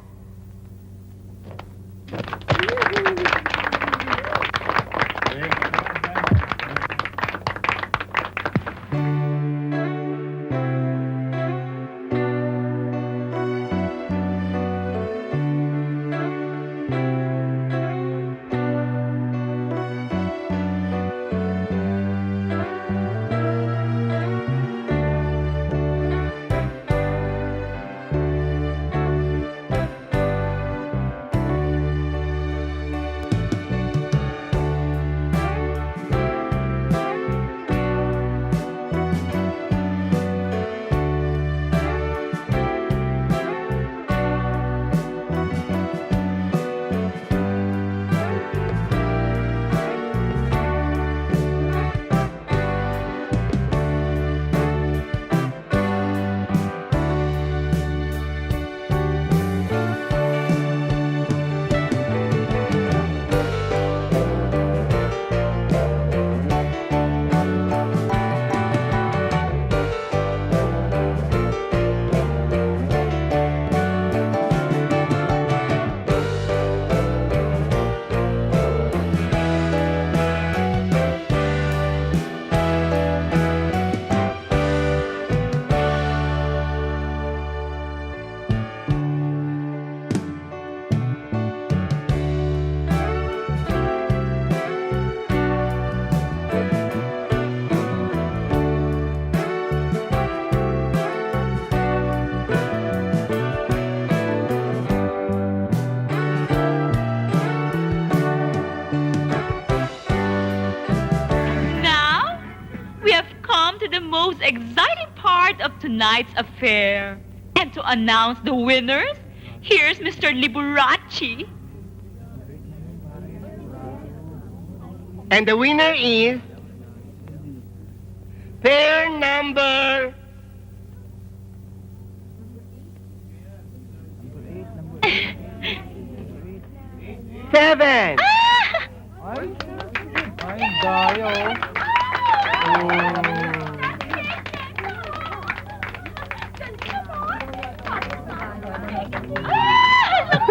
D: Now, we have come to the most exciting part of tonight's affair. And to announce the winners, here's Mr. Liberace.
C: And the winner is pair number seven.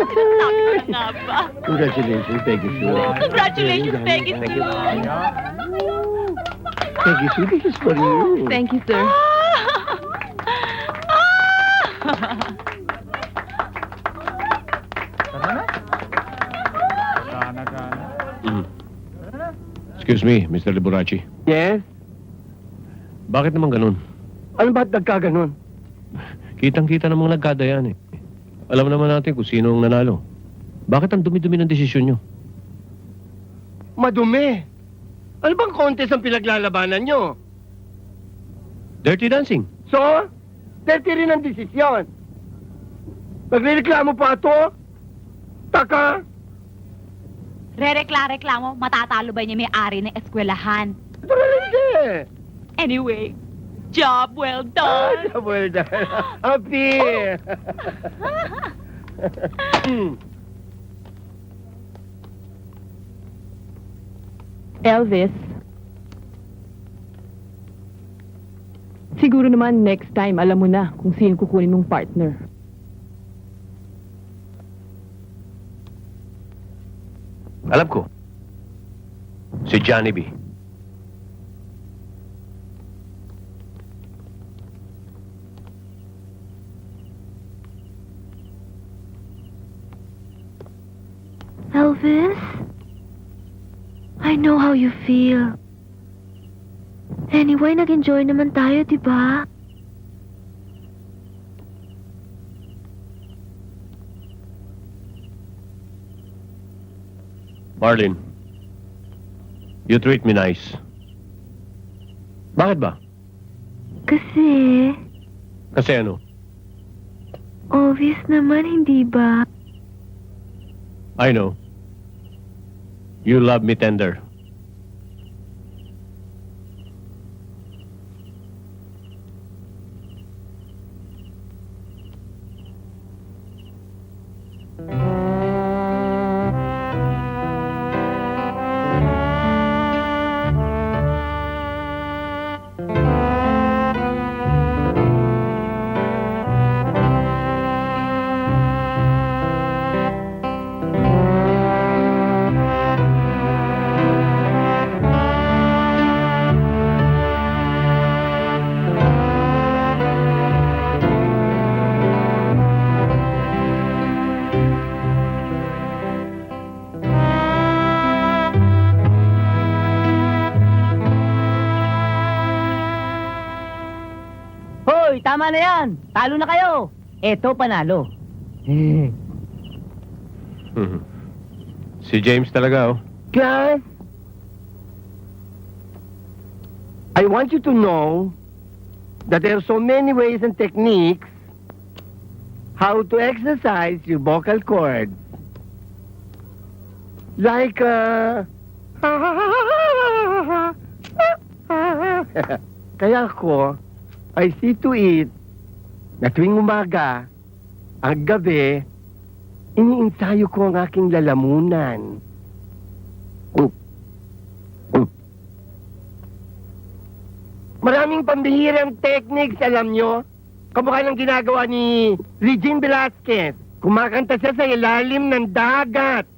D: Sinasabi ko na nga ba?
C: Congratulations, Peggy Sue.
D: Congratulations, Peggy
C: Thank
D: Sue.
C: Peggy Sue, this is for you.
H: Thank you, sir.
B: Excuse me, Mr. Liberace.
C: Yes?
B: Bakit naman ganun?
C: Ano ba't nagkaganon?
B: Kitang-kita namang nagkada yan eh. Alam naman natin kung sino ang nanalo. Bakit ang dumi-dumi ng desisyon nyo?
C: Madumi. Ano bang contest ang pinaglalabanan nyo?
B: Dirty dancing.
C: So, dirty rin ang desisyon. Nagrereklamo pa ito? Taka?
D: Rereklamo, matatalo ba niya may-ari ng eskwelahan?
C: Ito na hindi.
D: Anyway, job well done.
C: Well done. Happy.
H: Elvis. Siguro naman next time alam mo na kung sino kukunin mong partner.
B: Alam ko. Si Johnny B.
G: Elvis? I know how you feel. Anyway, nag-enjoy naman tayo, di ba?
B: Marlene, you treat me nice. Bakit ba?
G: Kasi,
B: Kasi ano?
G: obvious naman, hindi ba?
B: I know. You love me tender.
F: tama na yan. Talo na kayo. Eto, panalo.
B: Si James talaga, oh.
C: Class, I want you to know that there are so many ways and techniques how to exercise your vocal cords. Like, Kaya ako, I see to it na tuwing umaga, ang gabi, iniinsayo ko ang aking lalamunan. Maraming pambihirang techniques, alam nyo? Kamukha ng ginagawa ni Regine Velasquez. Kumakanta siya sa ilalim ng dagat.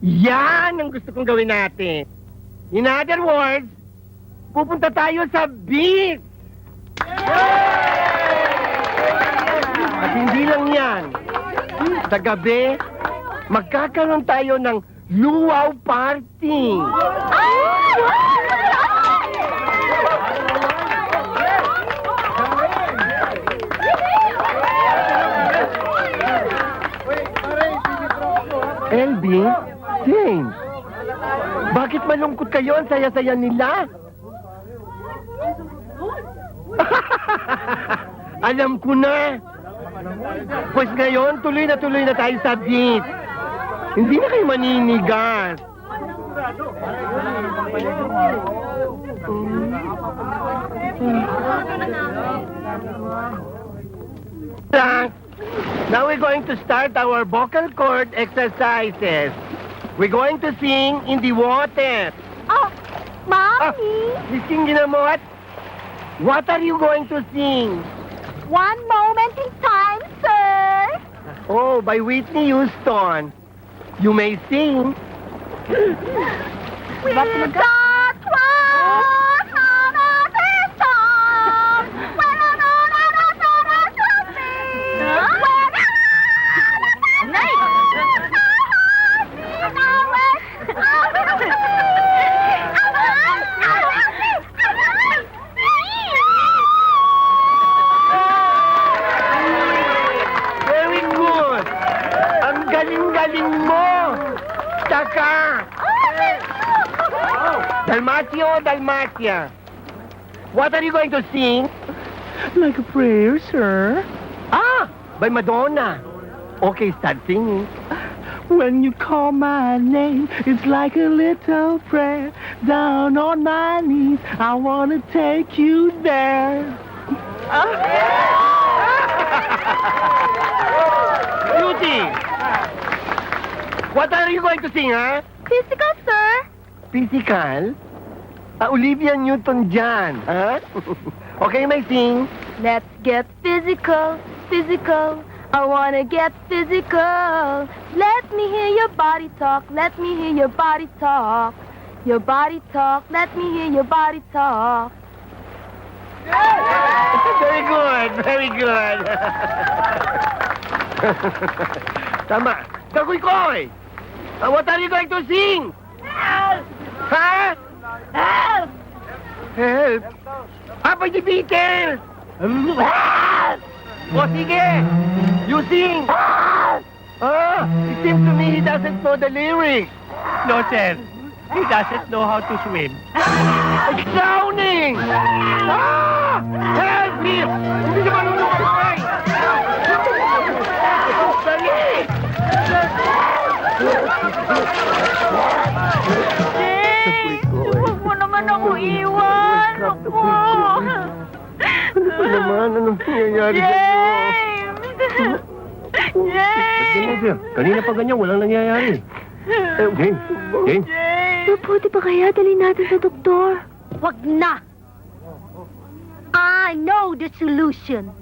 C: Yan ang gusto kong gawin natin. In other words, pupunta tayo sa beach. At hindi lang yan. Sa gabi, magkakaroon tayo ng luau party. LB, James, bakit malungkot kayo? Ang saya-saya nila. Alam ko na. Pues ngayon, tuloy na tayo sa beach. Hindi na kayo maninigas. Now we're going to start our vocal cord exercises. We're going to sing in the water.
D: Oh, Mommy!
C: Sing ginamot. What are you going to sing?
D: One moment in time, sir.
C: Oh, by Whitney Houston. You may sing.
D: We got one another song. Well,
C: Very good. Ang galing-galing mo. Taka. Dalmatia. What are you going to sing?
E: Like a prayer, sir.
C: By Madonna. Okay, start singing.
E: When you call my name, it's like a little prayer. Down on my knees, I want to take you there.
C: Beauty. What are you going to sing, ha?
D: Physical, sir.
C: Physical? Olivia Newton-John, ha? Okay, may sing.
D: Let's get physical, physical. I wanna get physical. Let me hear your body talk. Let me hear your body talk. Your body talk. Let me hear your body talk.
C: Very good. Tama. Kakuy-koy! What are you going to sing? Help! Ha?
D: Help!
C: Help? By the Beatles! Help! O sige! You sing! It seems to me he doesn't know the lyrics.
A: No, sir. He doesn't know how to swim.
C: It's drowning! Help him! Hindi siya marunong mag-swim! Dali!
D: Huwag mo naman ako iwan. Ako.
C: Ano pa naman? Anong nangyayari sa inyo?
D: James!
B: Kanina pa ganyan, walang nangyayari. James.
D: Pwede ba kaya dali natin sa doktor? Wag na! I know the solution.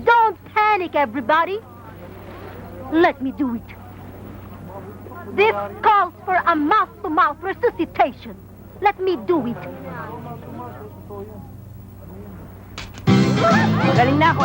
D: Don't panic, everybody. Let me do it. This calls for a mouth-to-mouth resuscitation. Let me do it.
F: Galing na ako.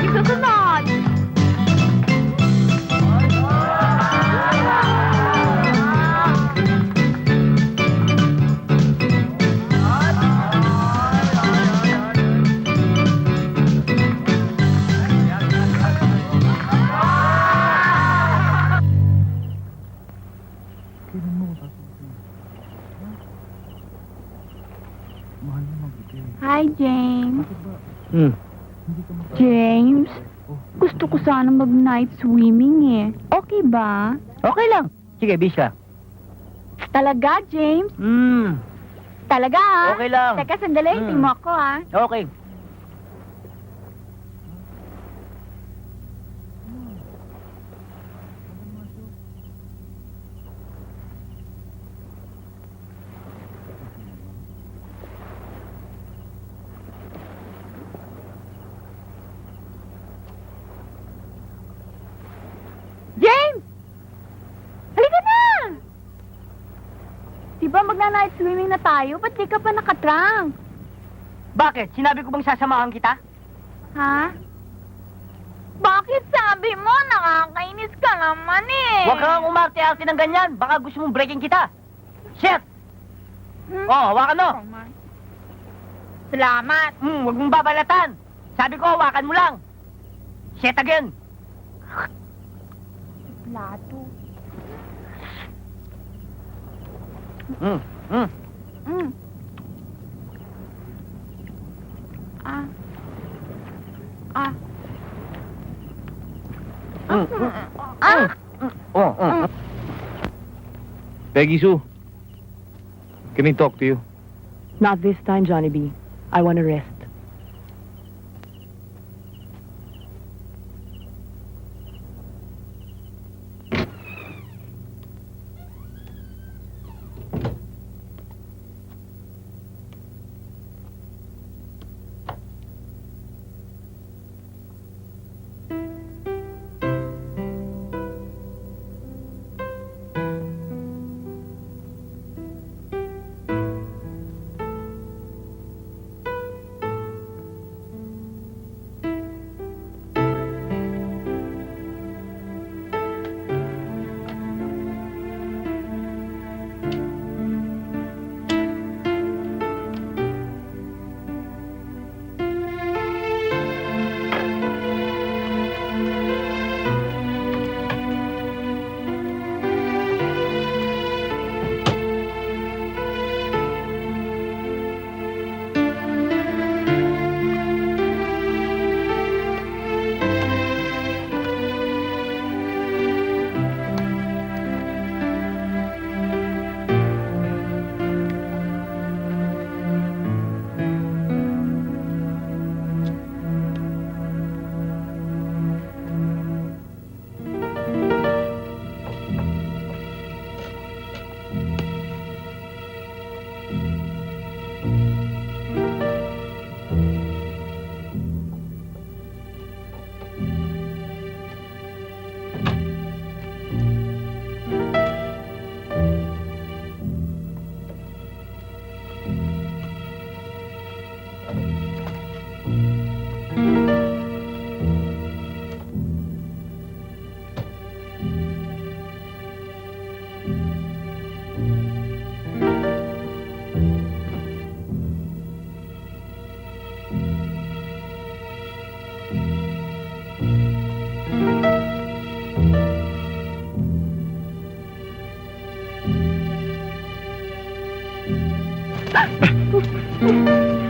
D: Susunod! Hi, James. James, gusto ko sana mag-night swimming eh. Okay ba?
F: Okay lang. Sige, Bisha.
D: Talaga, James? Talaga ah?
F: Okay lang.
D: Teka, sandali. Tingin mo ako ah.
F: Okay.
D: James! Halika na! Diba magna-night swimming na tayo? Ba't di ka pa nakatrunk?
F: Bakit? Sinabi ko bang sasamahan kita?
D: Ha? Bakit sabi mo? Nakakainis ka naman eh.
F: Huwag kang umarte-arte ng ganyan. Baka gusto mong breaking kita. Shit!
D: Hmm?
F: Oh, hawakan mo.
D: Salamat.
F: Huwag mong babalatan. Sabi ko, hawakan mo lang. Shit again.
D: Plato.
F: Mm.
D: Ah. Ah. Ah.
B: Peggy Sue, can I talk to you?
H: Not this time, Johnny B. I want to rest.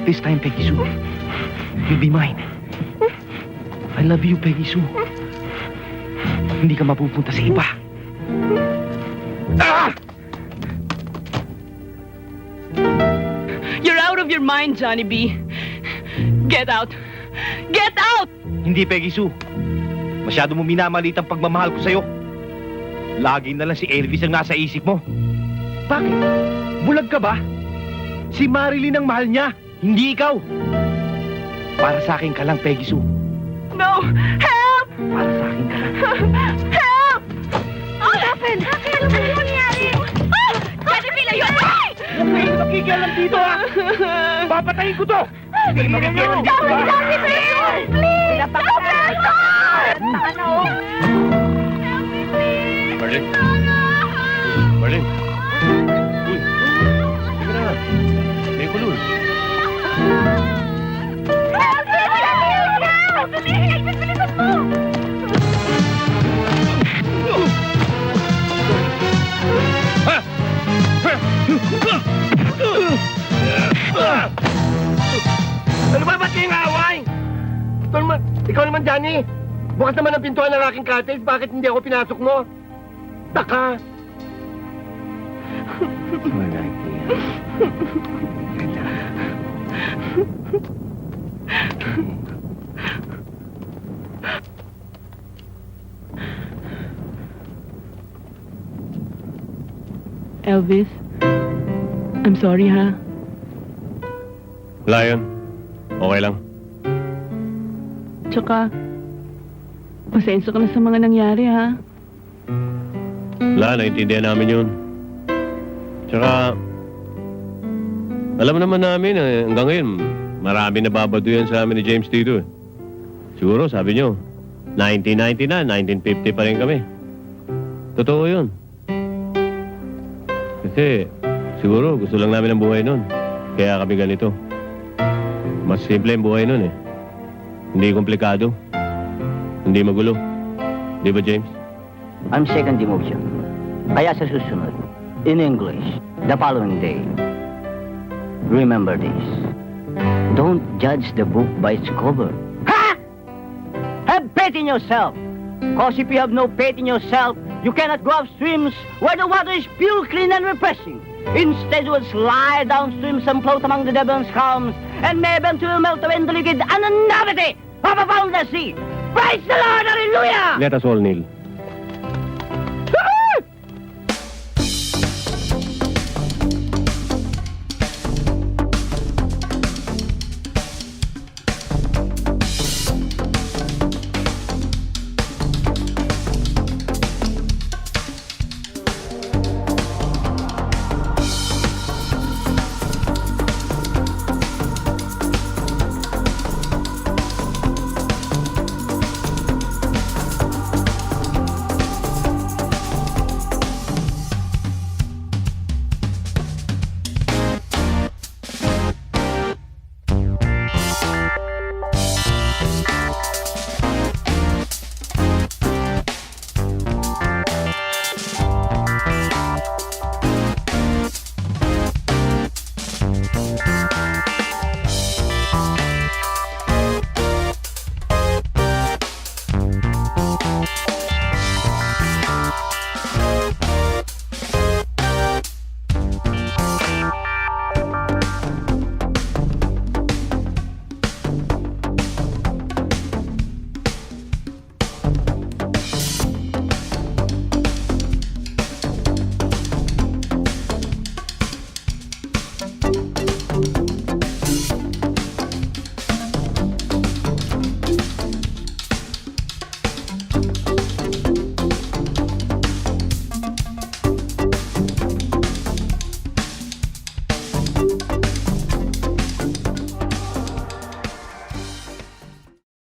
E: This time, Peggy Sue, you'll be mine. I love you, Peggy Sue. Hindi ka mapupunta sa iba. Ah!
H: You're out of your mind, Johnny B. Get out! Get out!
E: Hindi, Peggy Sue. Masyado mo minamalit ang pagmamahal ko sa'yo.
J: Lagi na lang si Elvis ang nasa isip mo.
C: Bakit? Bulag ka ba? Si Marilyn ang mahal niya, hindi ikaw. Para sa akin ka lang, Peggy Sue.
G: No! Help!
C: Para sa akin ka lang.
G: Help! Oh, happened? Ano ba yung nangyari? Oh! Pwede pila yun! Ay!
C: Huwag kayo makikialam dito, ha? Papatayin ko to! Hindi makikialam dito, ha?
G: Please! Please! Ano?
B: Marlene? Marlene? Uy! Sige na. May kulul.
C: Ano ba? Ba't kayong away? Ikaw naman, Johnny. Bukas naman ang pintuan ng aking cottage. Bakit hindi ako pinasok mo? Taka.
F: Wala idea.
H: Elvis, I'm sorry, ha?
B: Wala yun. Okay lang.
H: Tsaka, pasensya ka na sa mga nangyari, ha?
B: Wala, naiintindihan namin yun. Tsaka, alam naman namin hanggang ngayon, marami na babaduyan sa amin ni James dito. Siguro, sabi nyo, 1990 na, 1950 pa rin kami. Totoo yun. Kasi, siguro, gusto lang namin ang buhay nun. Kaya kami ganito. Mas simple ang buhay nun eh. Hindi komplikado. Hindi magulo. Di ba, James?
F: Ang second emotion. Kaya sa susunod, in English, the following day. Remember this. Don't judge the book by its cover. Ha! Have faith in yourself. Because if you have no faith in yourself, you cannot go up streams where the water is pure, clean, and refreshing. Instead, you will slide downstreams and float among the devil's calms, and may eventually melt away into liquid anonymity of a boundless sea. Praise the Lord! Hallelujah!
B: Let us all kneel.